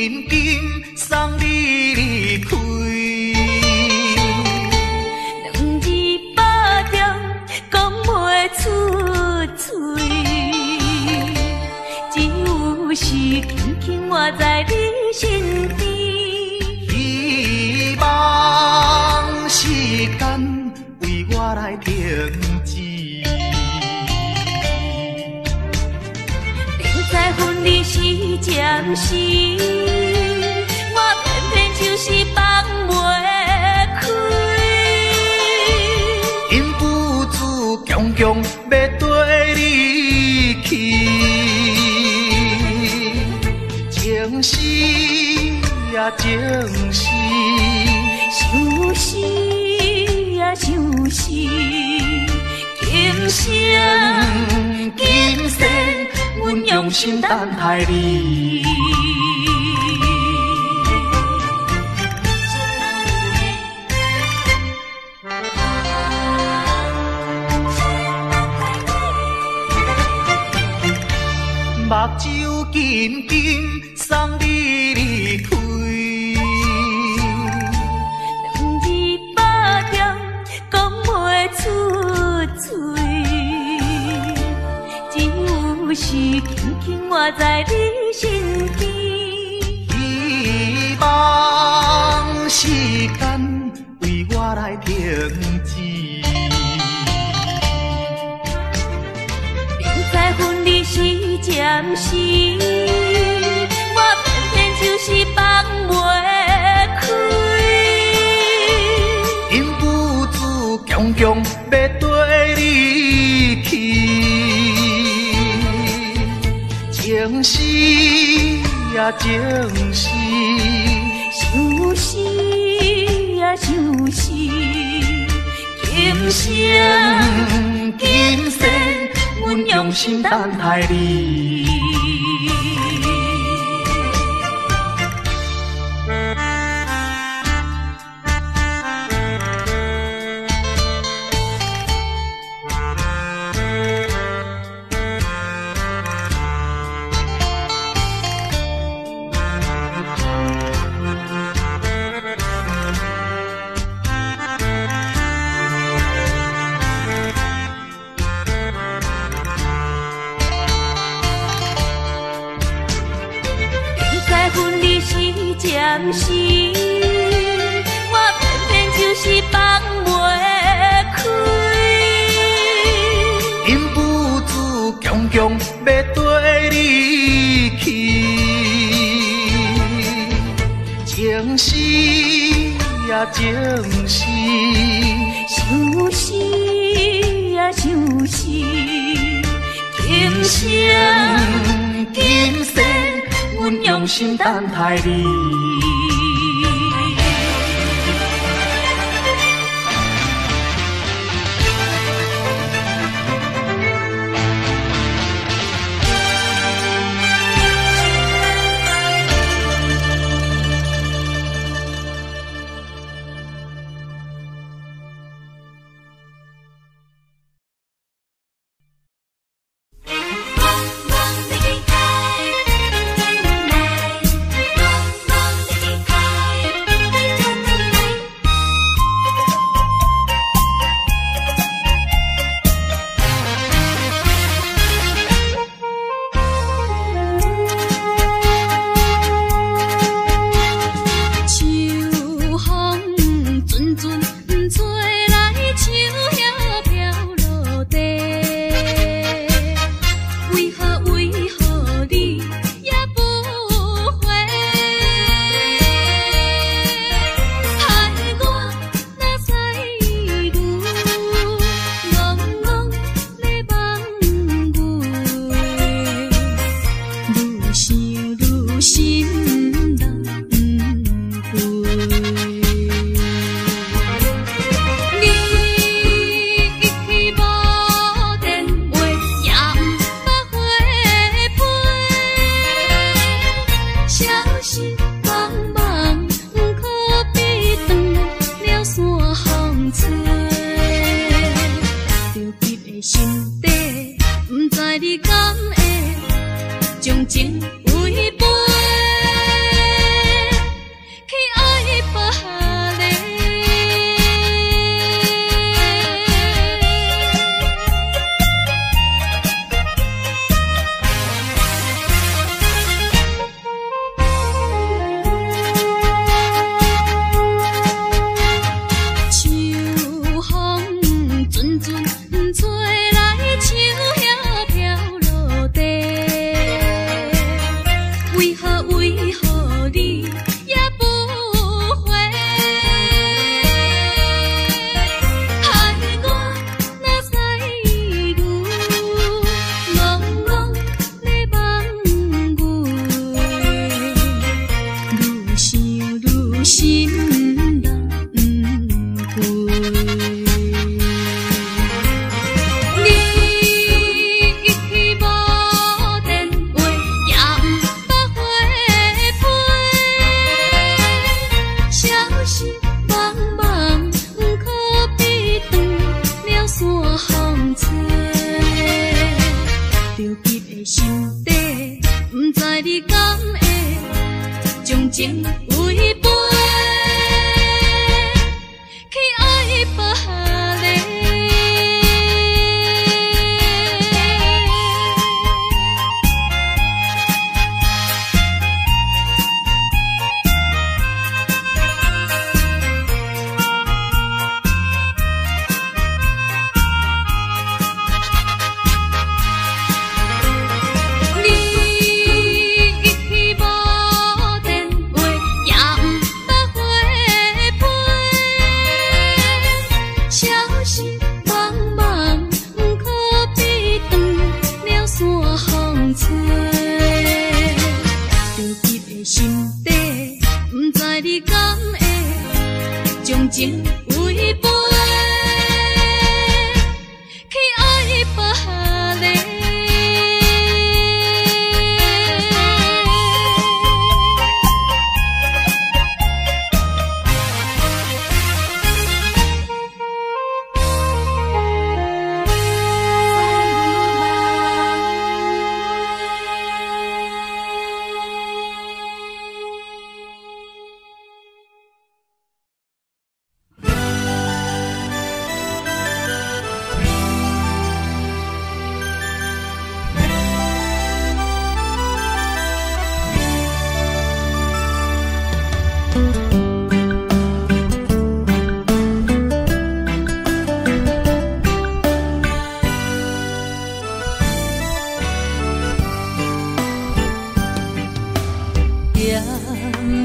紧紧送你离开。两字百点讲袂出嘴，只有是轻轻活在你身边。希望时间为我来停止。在分离时暂时，我偏偏就是放袂开。因父子强强要跟你去，情是呀情是，想是呀想是，今生今世。阮用心等待你。目睭紧紧送你离开。两字百点讲袂出嘴。是轻轻活在你身边，希望时间为我来停止。明知分离是暂时，我偏偏就是放袂开。因父子强强要跟你去。情是呀情是，想是呀想是，今生今世，阮用心等待你。暂时，我偏偏就是放袂开。因父子强强要跟你去，情是呀情是，想是呀想是，今生今世。阮用心等待你。你敢会将情违背？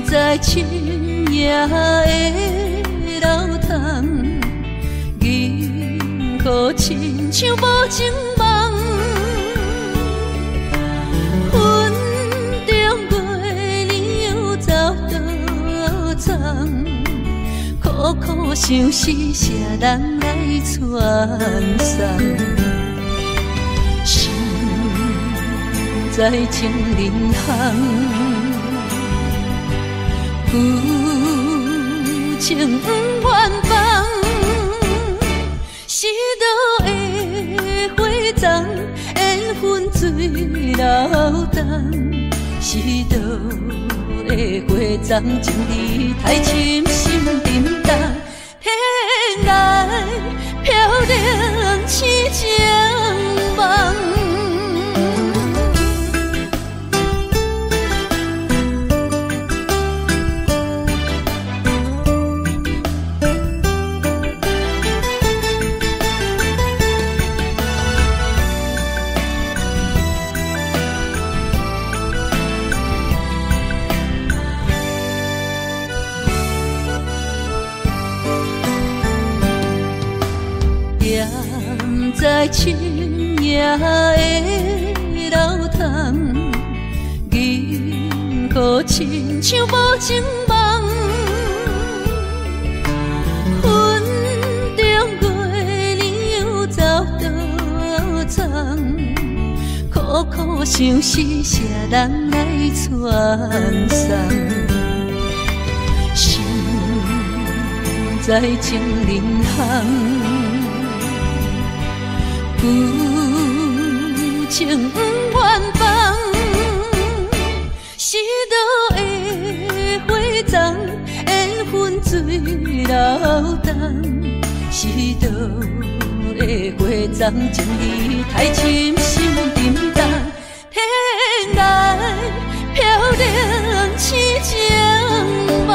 在深夜的楼窗，银河亲像无情梦，云中月亮又走倒藏，苦苦相思谁人来传送？心在情人行。旧情不愿放，是倒的花丛，缘分水流动，是倒的花丛，情意太深，心沉重，天涯飘零似情梦。在深夜的楼窗，银河亲像无情梦，云中月亮又走倒藏，苦苦相思谁人来传送？心在情人行。旧情不愿放，是倒的花丛，缘分水流动，是倒的花丛情意太深心沉重，天涯飘零痴情梦。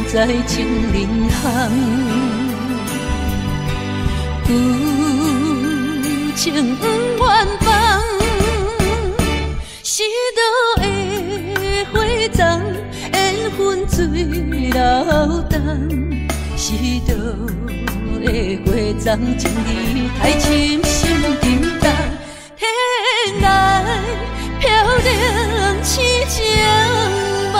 在情人行，有情不愿放，是倒的花丛，缘分水流动，是倒的花丛，情意太深心沉重，天涯飘零痴情梦。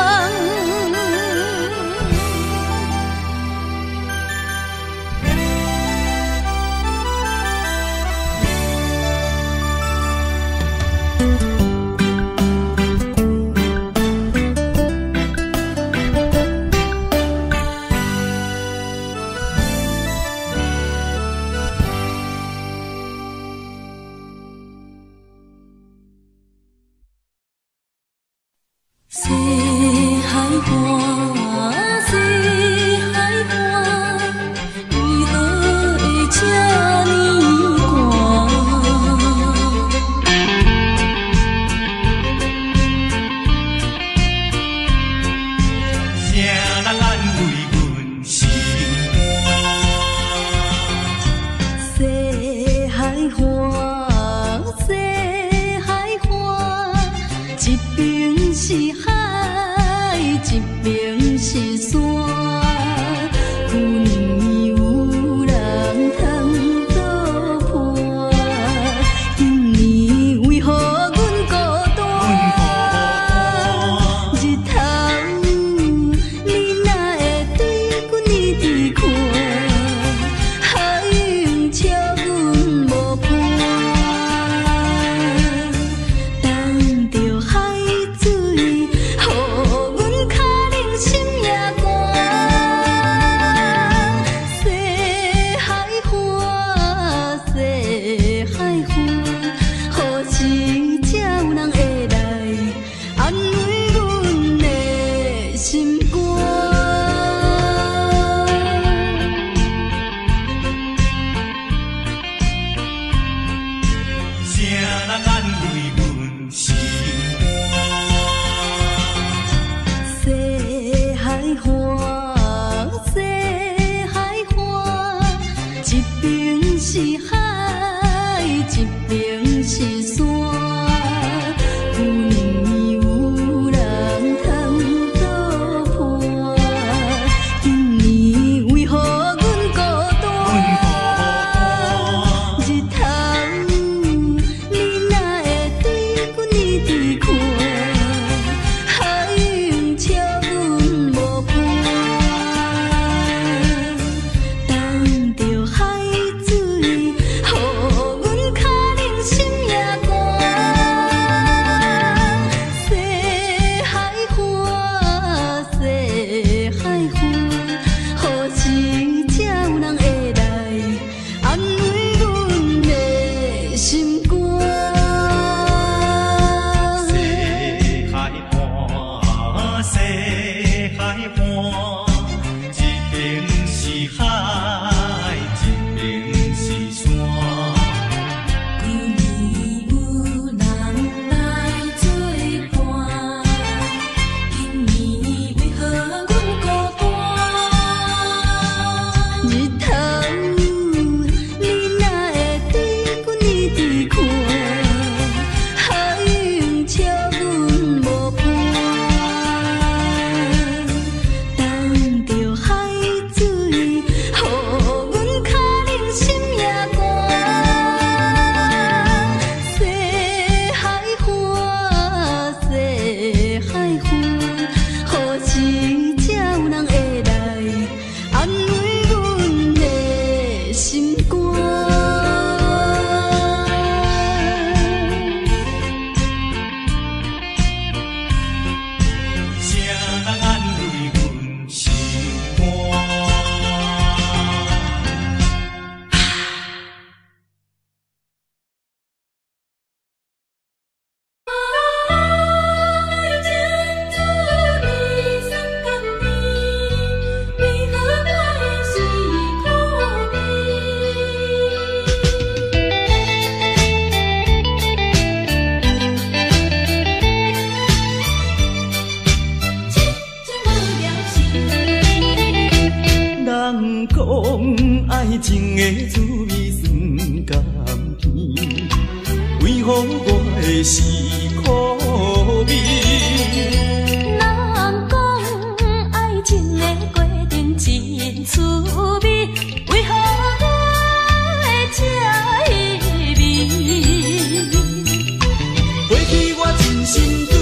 过去我真心对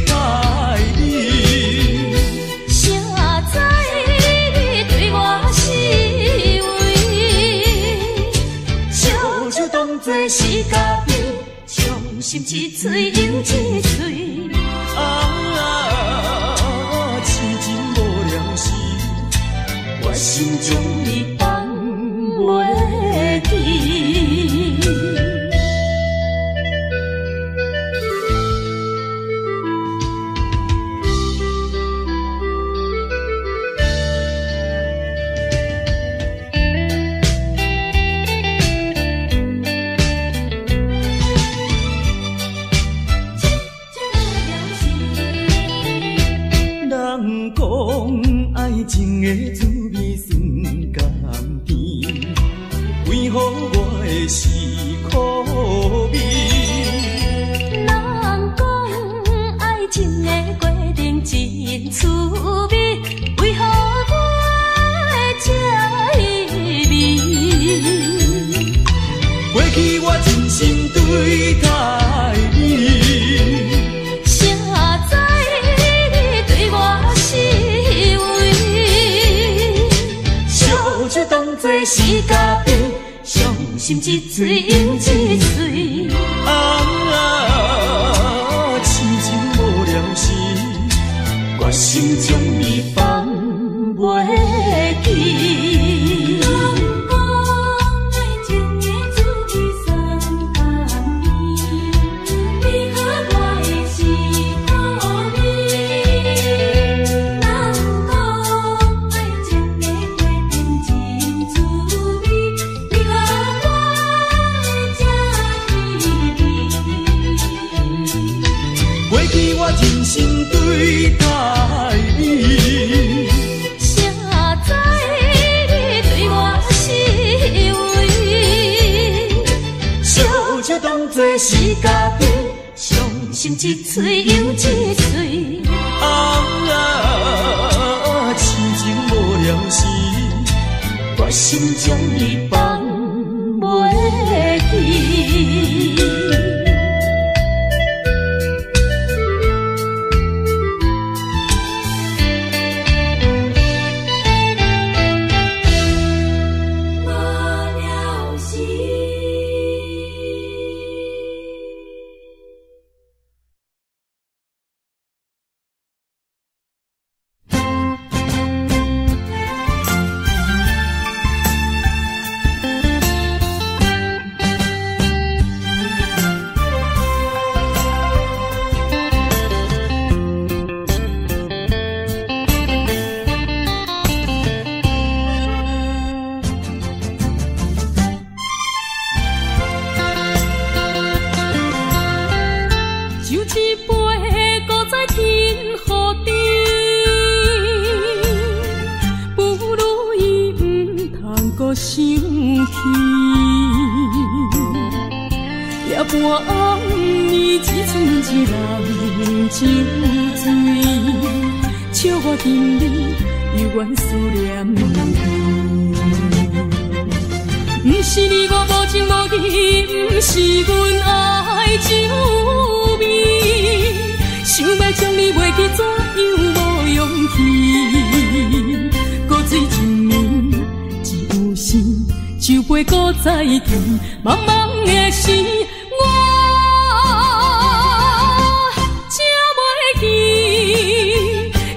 待你，谁知你对我是为，烧酒当作是嘉宾，伤心一嘴又一嘴。痴情无聊时，我心中你放袂记。人讲爱情的滋味酸甘甜，为何我的是苦味？人讲爱情的过程真滋味，为何我会这意味？过去我真心对待你，谁知你对我是为，烧酒当作是嘉宾，伤心一嘴又一嘴。痴情无聊时，我心中你放袂记。人讲爱情的滋味酸甘甜，为何我会是苦味？人讲爱情的过程真滋味，为何我会这意味？过去我真心对待你，谁知你对我是为，烧酒当作是嘉宾，伤心一嘴又一嘴。痴情无聊时，我心中你放袂记。茫茫的时，我才袂记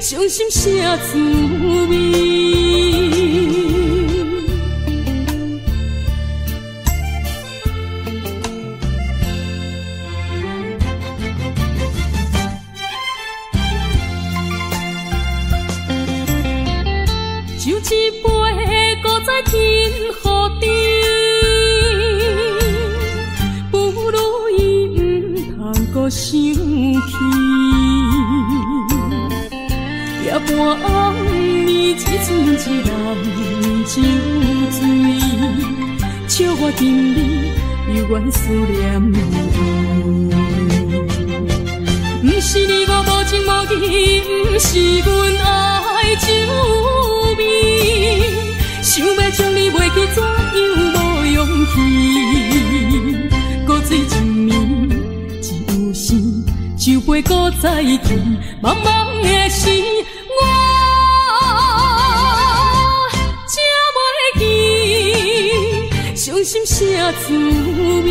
伤心啥滋味。就一杯搁再天雨滴。想起，夜半暗暝一寸一人酒醉，笑我今日犹原思念你。不是你我无情无义，不是阮爱酒味，想要将你袂记，怎样无勇气？古水一暝。心就袂搁再见，茫茫的时，我才袂记伤心啥滋味。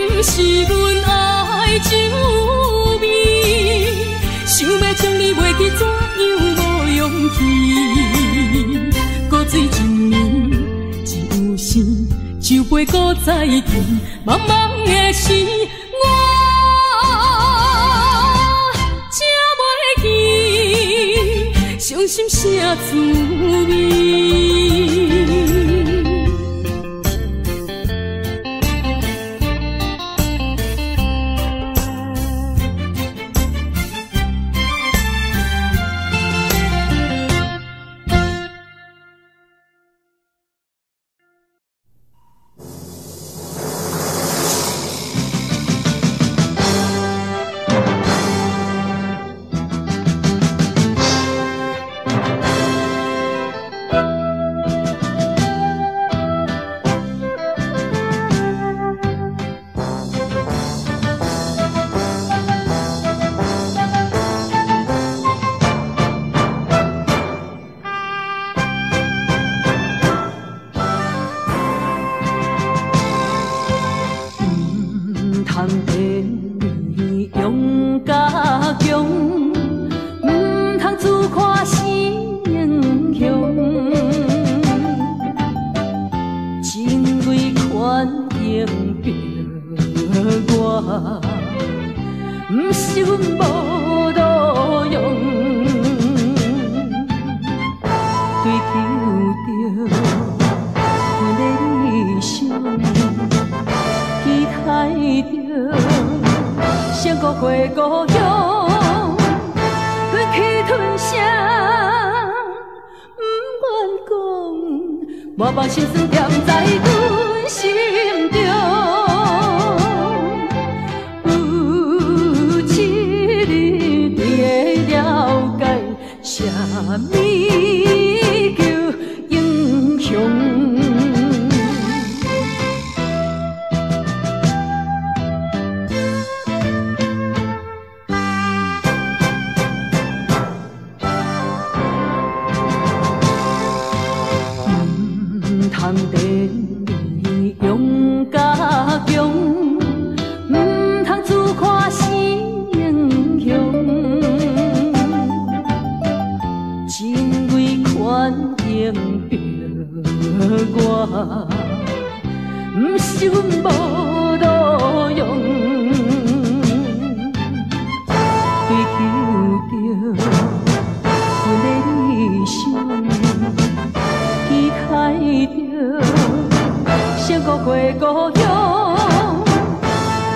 不是阮爱酒味，想要将你忘记，怎样无勇气？搁水一年，一有心就袂搁再见，茫茫的时，我才袂记伤心啥滋味。我把心酸点在阮心中，有一日你会了解，啥物叫英雄。通地勇甲强，唔通自夸是英雄。真为权赢着我，唔想无路用，追求着阮的理想。期待着成孤过故乡，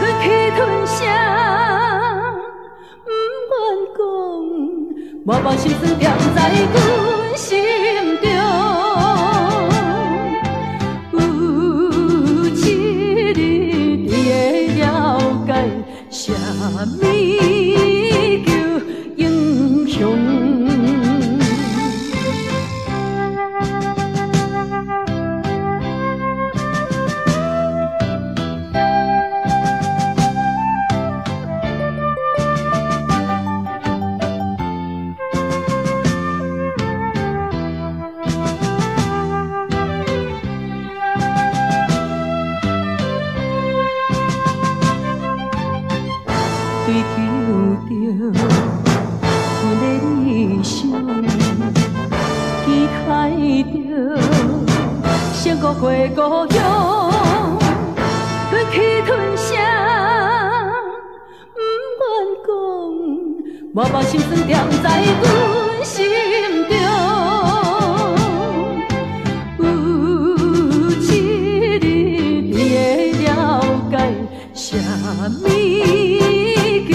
忍气吞声，不愿讲，我把心酸点在阮心中。有一日你会了解，啥物叫英雄。追求着阮的理想，期待着成孤过故乡，忍气吞声，不愿讲，我把心酸点在阮心中。有一日你会了解，啥物叫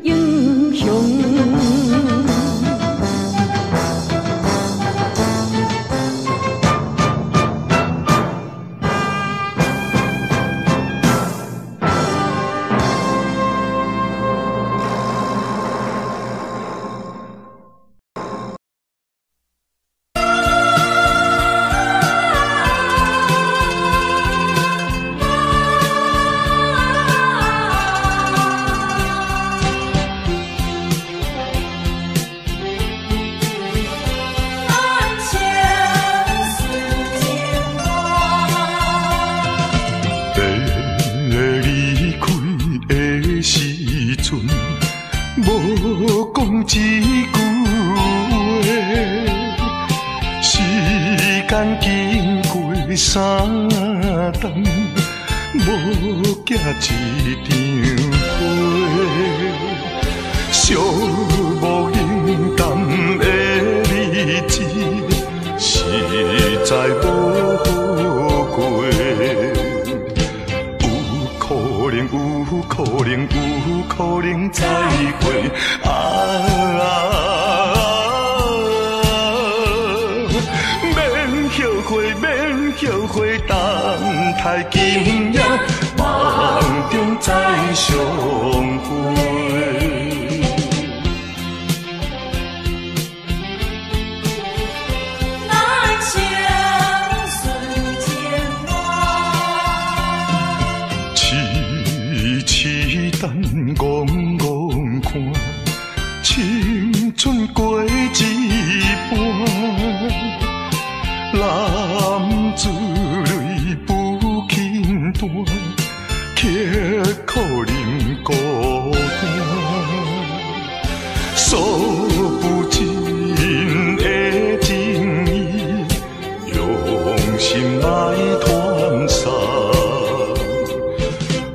英无讲一句话，时间经过三冬，无寄一张花，寂无影淡的日子，实在无好过。有可能再会免后悔，等待今夜梦中再相会。等戆戆看，青春过一半，男子泪不轻弹，却可能孤单。数不尽的情意，用心来传送。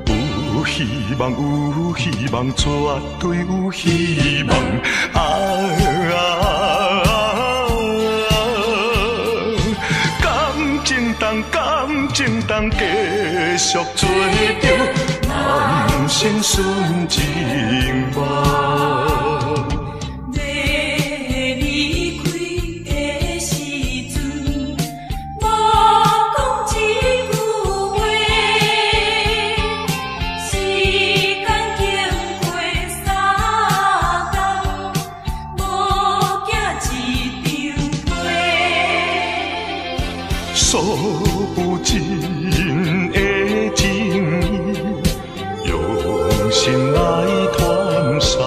有希望，绝对有希望。感情当继续做着人生顺情梦。数不尽的情意，用心来传送。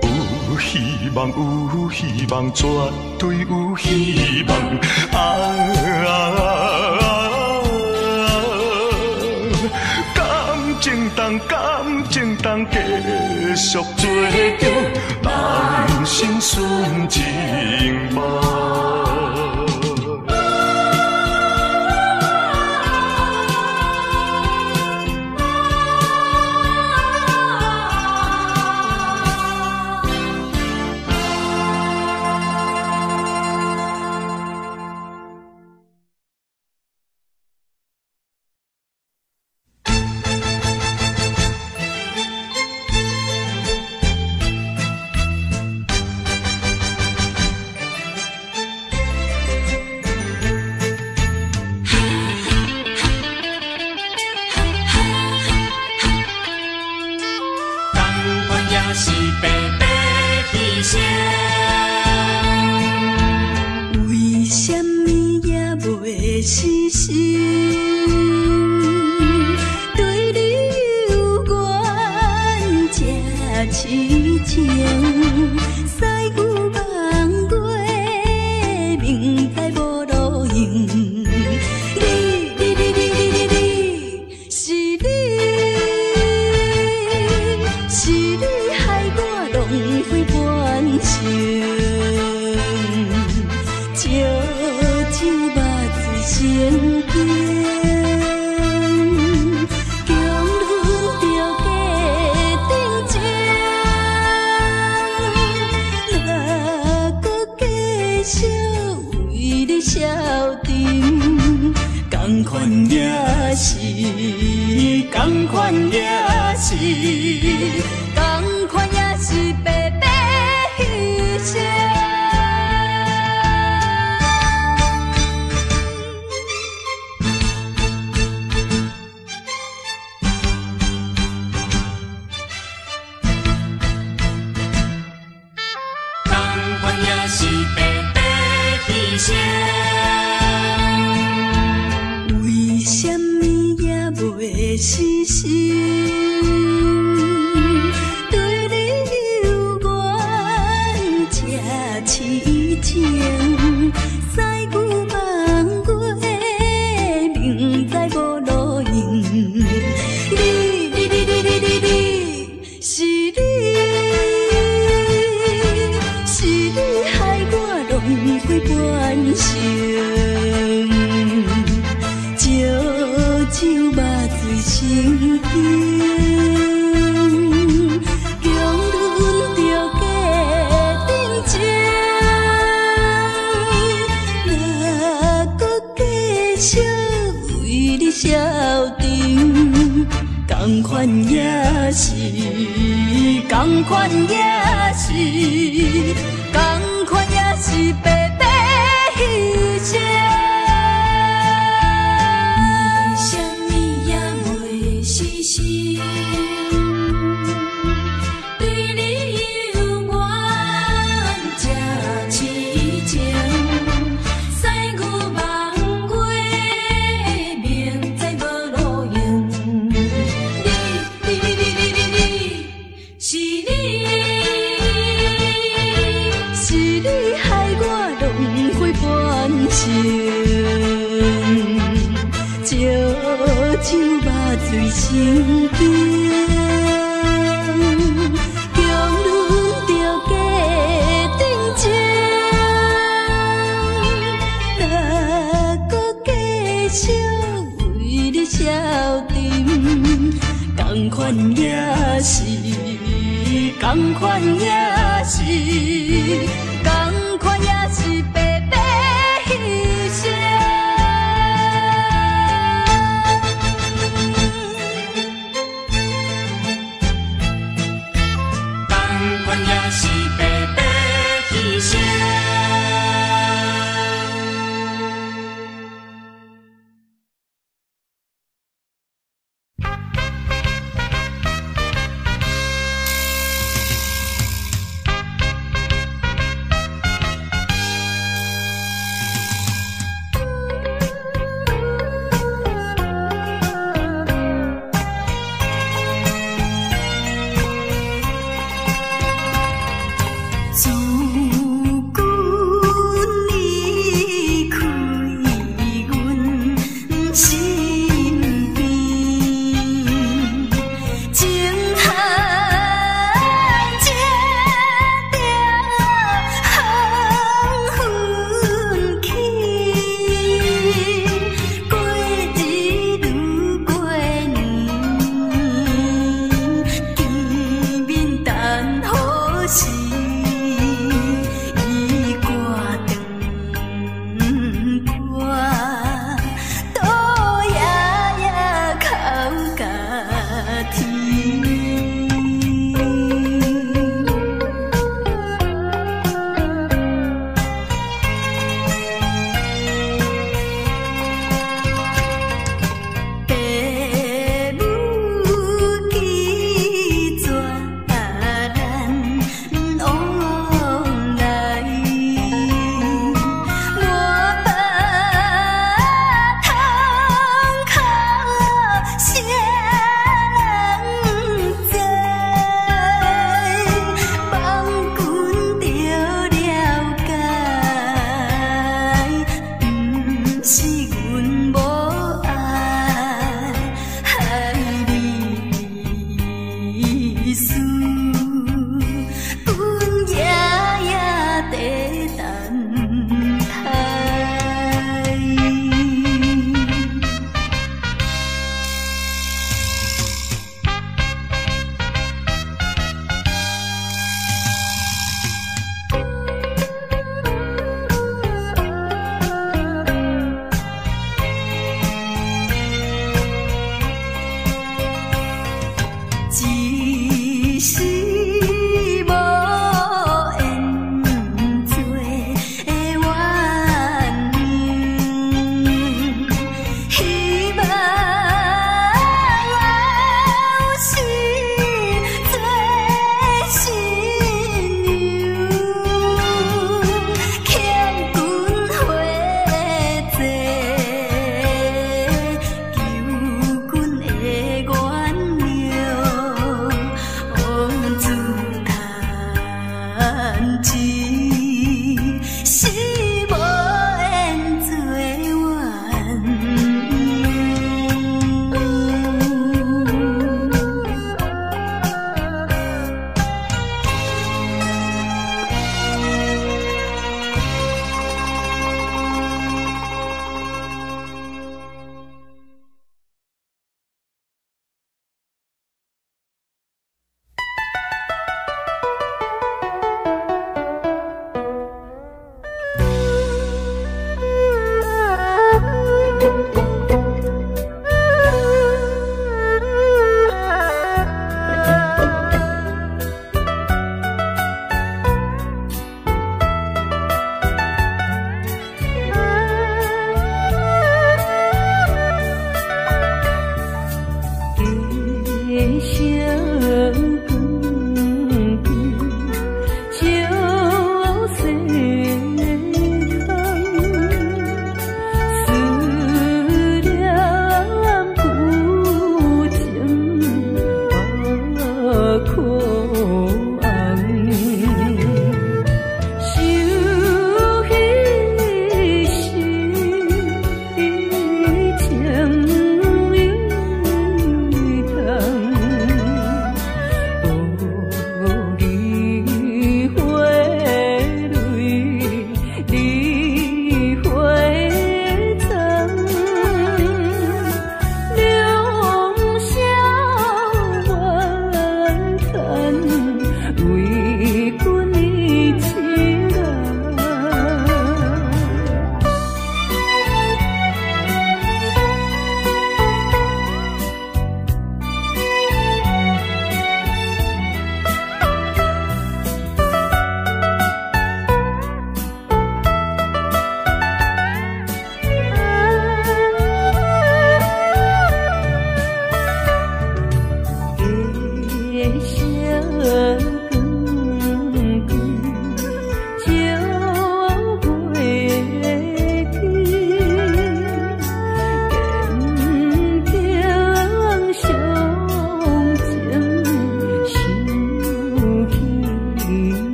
有希望，绝对有希望。感情当继续做着人生顺情梦。为什么也袂死心？对你有缘这痴情，西牛望月，明知无路用。你害我浪费半生。同款也是，同款也是，同款也是白白牺牲。同款也是白白牺牲。为什么也袂死心？对你有缘这痴情，西牛望月，明知无路用。你是。同款也是，同款也是白白牺牲。为什么也袂死心？对你犹原这痴情，使我梦过，明知无路用。是你害我轮回半生，烧酒肉醉心惊，强忍着假定情，哪搁继续为你消沉？同款也是，同款也是，同款也是白白牺牲。同款也是白白牺牲。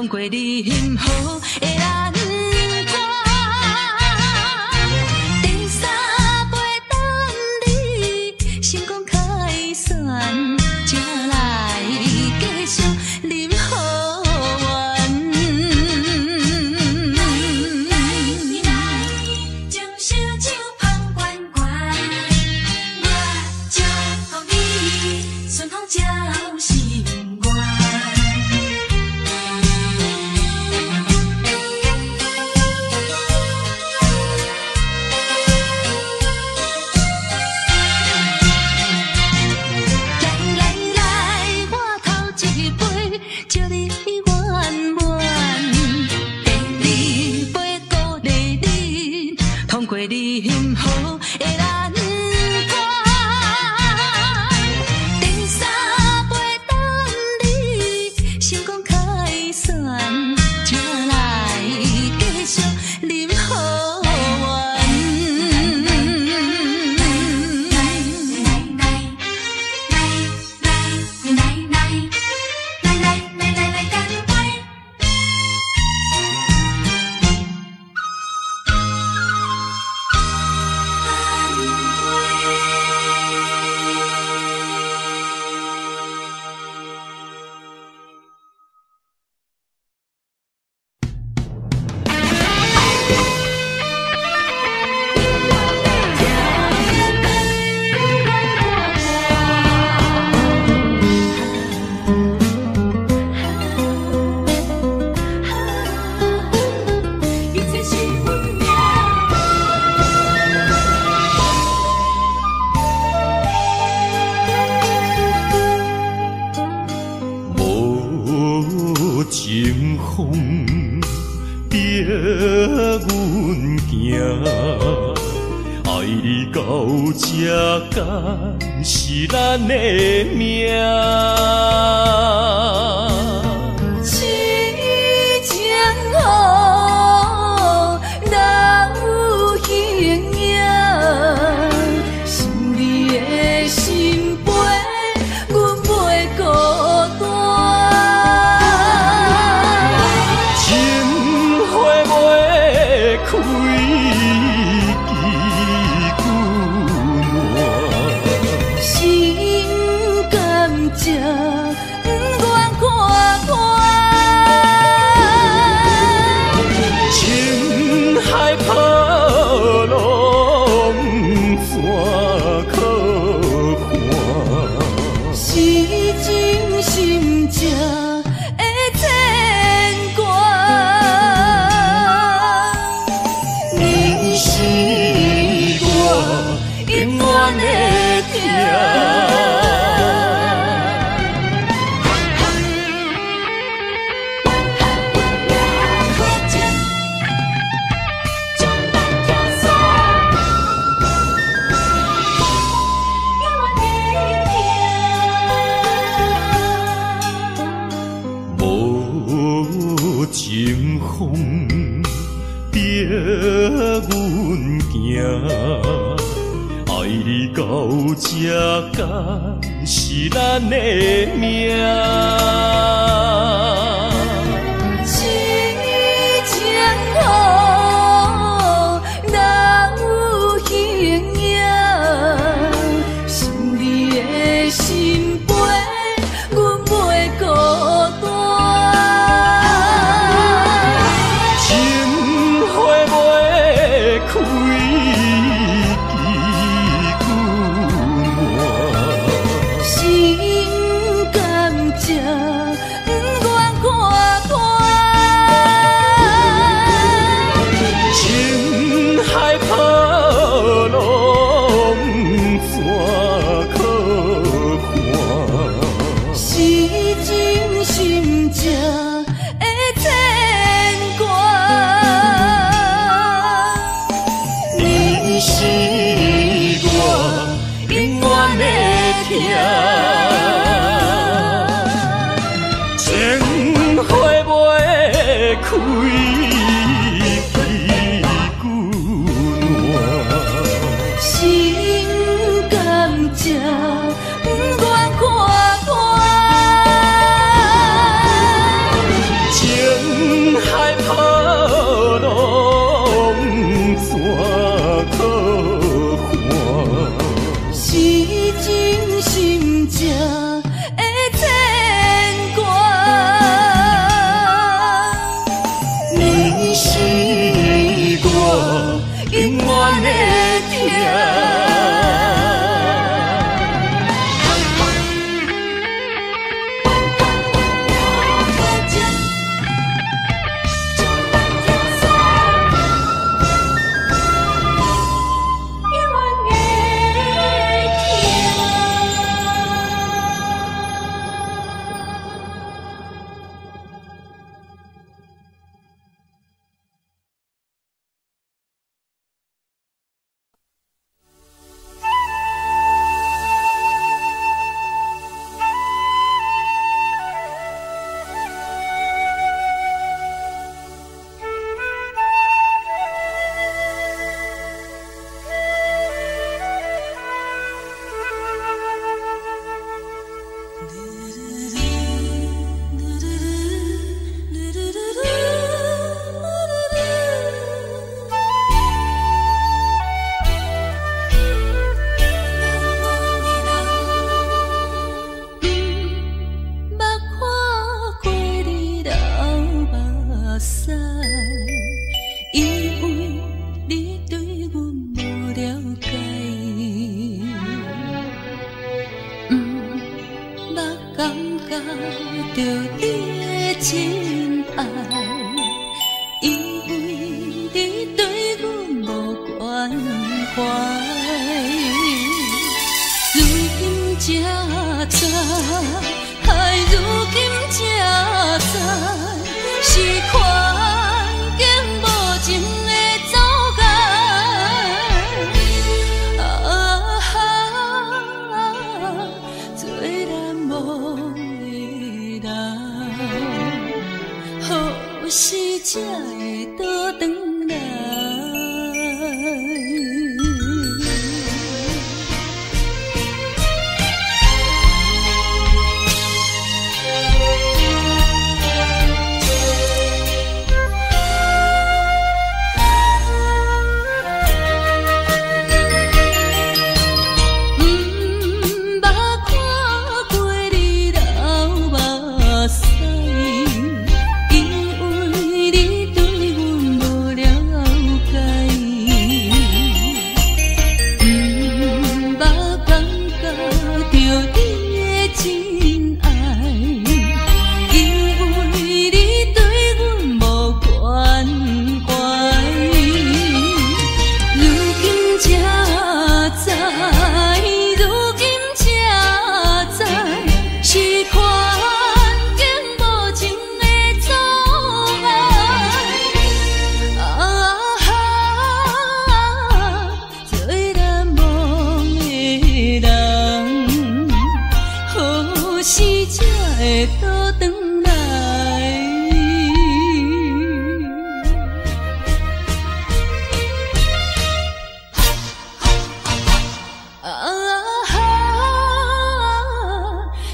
通过你幸福的蓝天。第三杯等你成功开选，才来继续饮好运。你来将小酒捧罐罐，我就讲你顺风交心愿。过你幸福的蓝天，第三杯等你成功开选，才来继续饮好运。来干杯！情风逼阮行，爱你到这敢是咱的命。痴情好，哪有形影？心里的心悲，阮袂孤单。开枝久心甘情愿看看，情海波浪怎可看？是真心正的牵挂。你是我永远的疼。情风逼阮行，爱你到这敢是咱的命。痴情好，哪有形影？心里的心悲，阮袂孤单。开枝久心甘情愿看看，情海波浪怎可看？是真心正的牵挂。你是我永远的疼，情花袂开枝久心甘情愿看看，情真爱，因为你对阮无关怀。如今才知，如今才知，是环境无情的阻碍。做难忘的人，何时才会倒转来？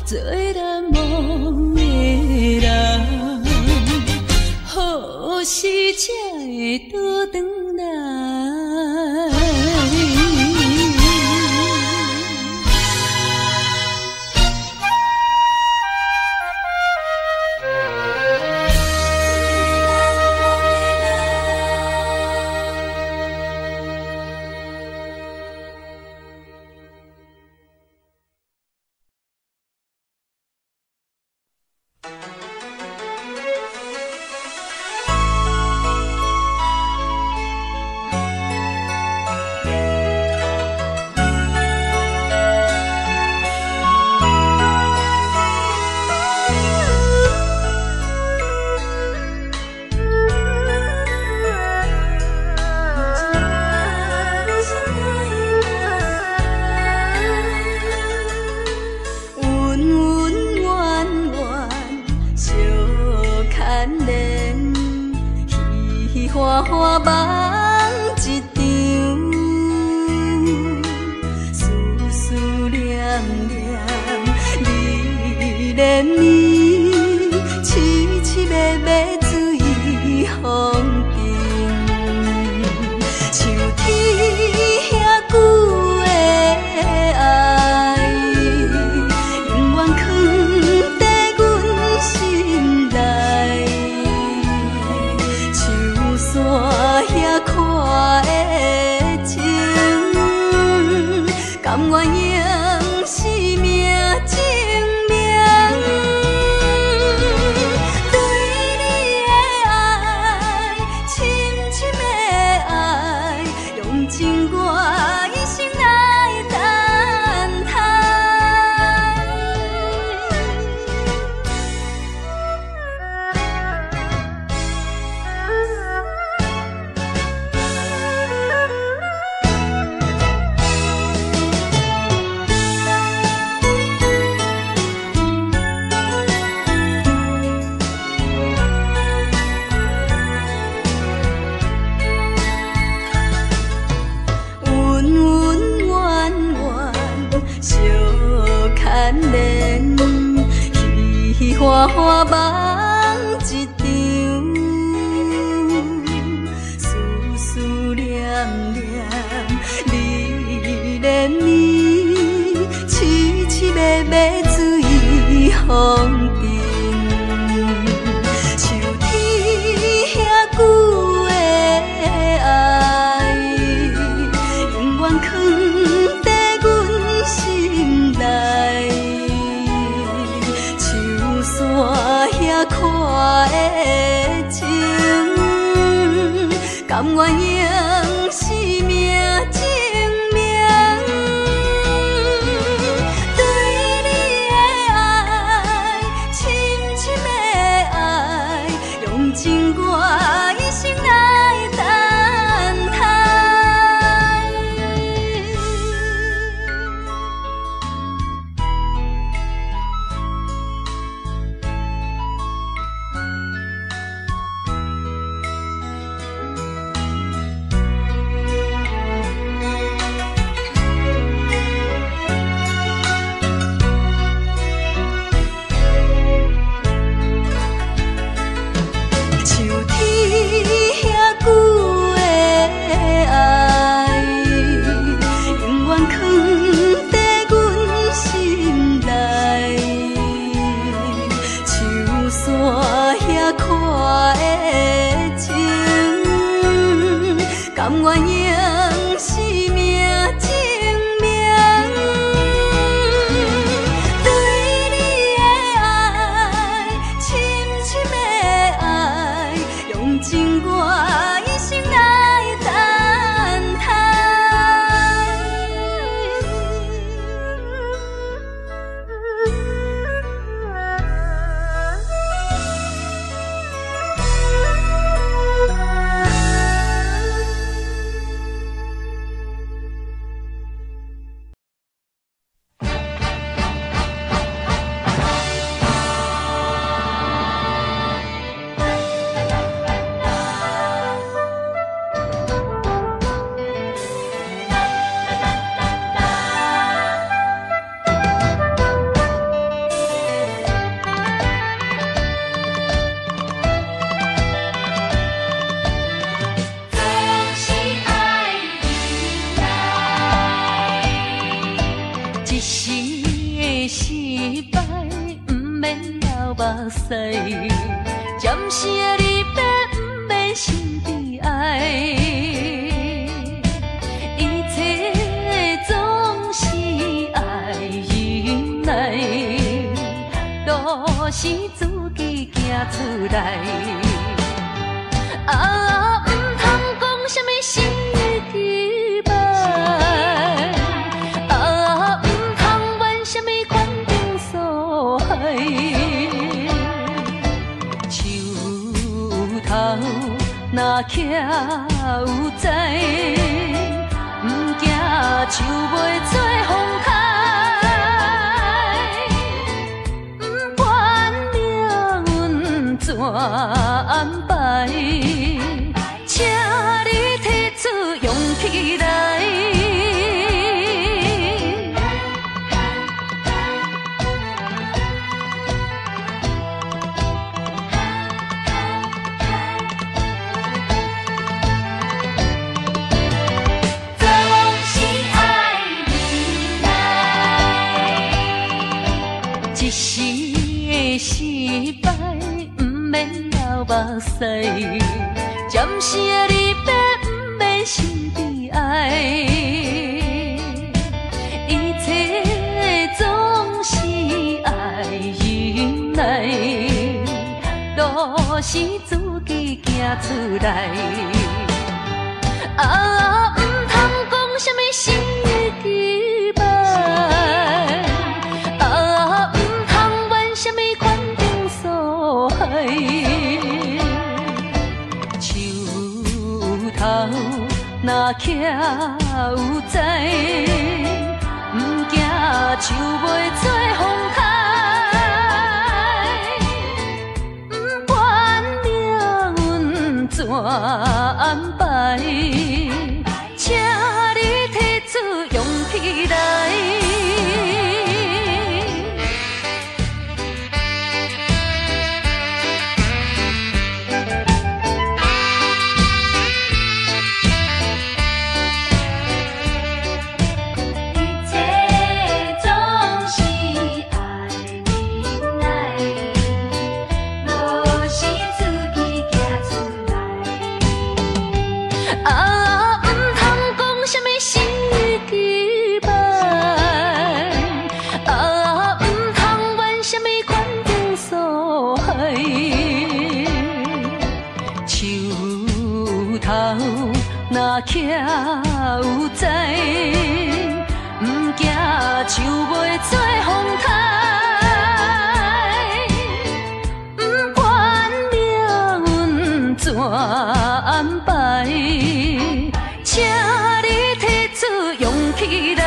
做难忘的人，何时才会倒转来？花花梦一场，思思念念，你怜你，凄凄密密水风景，像天遐久的爱，永远藏在阮心内。山遐苦。的情，甘愿用生命证明，对你的爱，深深的爱，用情我一生来等待。甘愿用生命证明，对你的爱，深深的爱，用情我一生来等待。暂时的离别，不免心悲哀，一切总是爱忍耐，都是自己行出来。啊，唔通讲什么心期望，啊，唔通怨什么款定所害。头若徛有在，毋惊树袂做风台，毋管命运怎安排，请你提出勇气来。一时的失败，不免流目屎；暂时的离别，不免心悲哀。一切总是爱忍耐，都是自己行出来。啊，唔通讲什么心期望。树头若徛有在，毋惊树袂做风台，毋管命运怎安排，请你提出勇气来。啊。徛有在，不惊树袂做风台，不管命运怎安排，请你提出勇气来。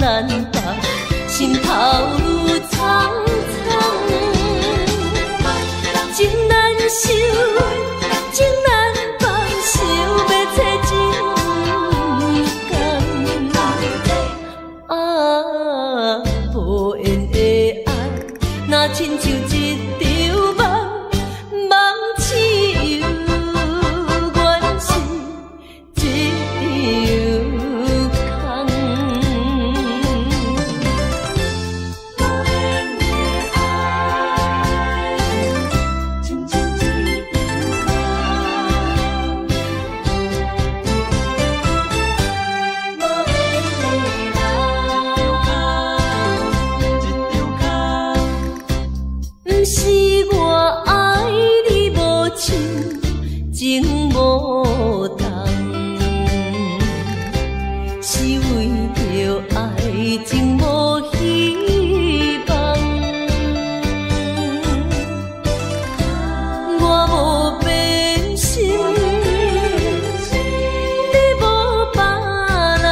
难拔，心头愈苍苍，情难收，情难放，想要找情感。啊，无缘的爱，若亲像一场梦，梦痴又原是一场不是我爱你无像情无重，是为着爱情无希望。我无变心，你无别人，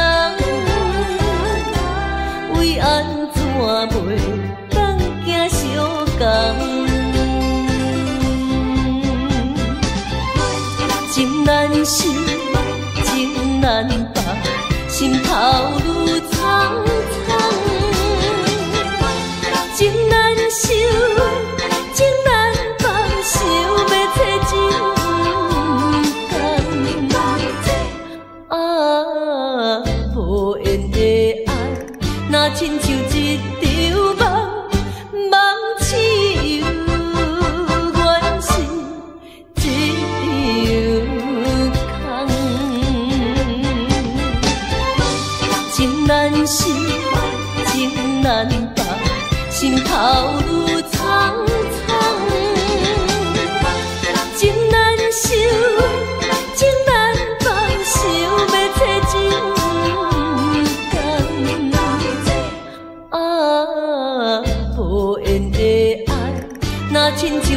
为安怎袂当行相共？情难收，情难拔，心头愈苍苍。情难收，情难放，想要找情感。啊，无缘的爱，若亲像一场梦，梦痴又原是一场空。情难收，情难拔，心头愈苍苍。情难收，情难放，想要找情感。啊，无缘的爱，若亲像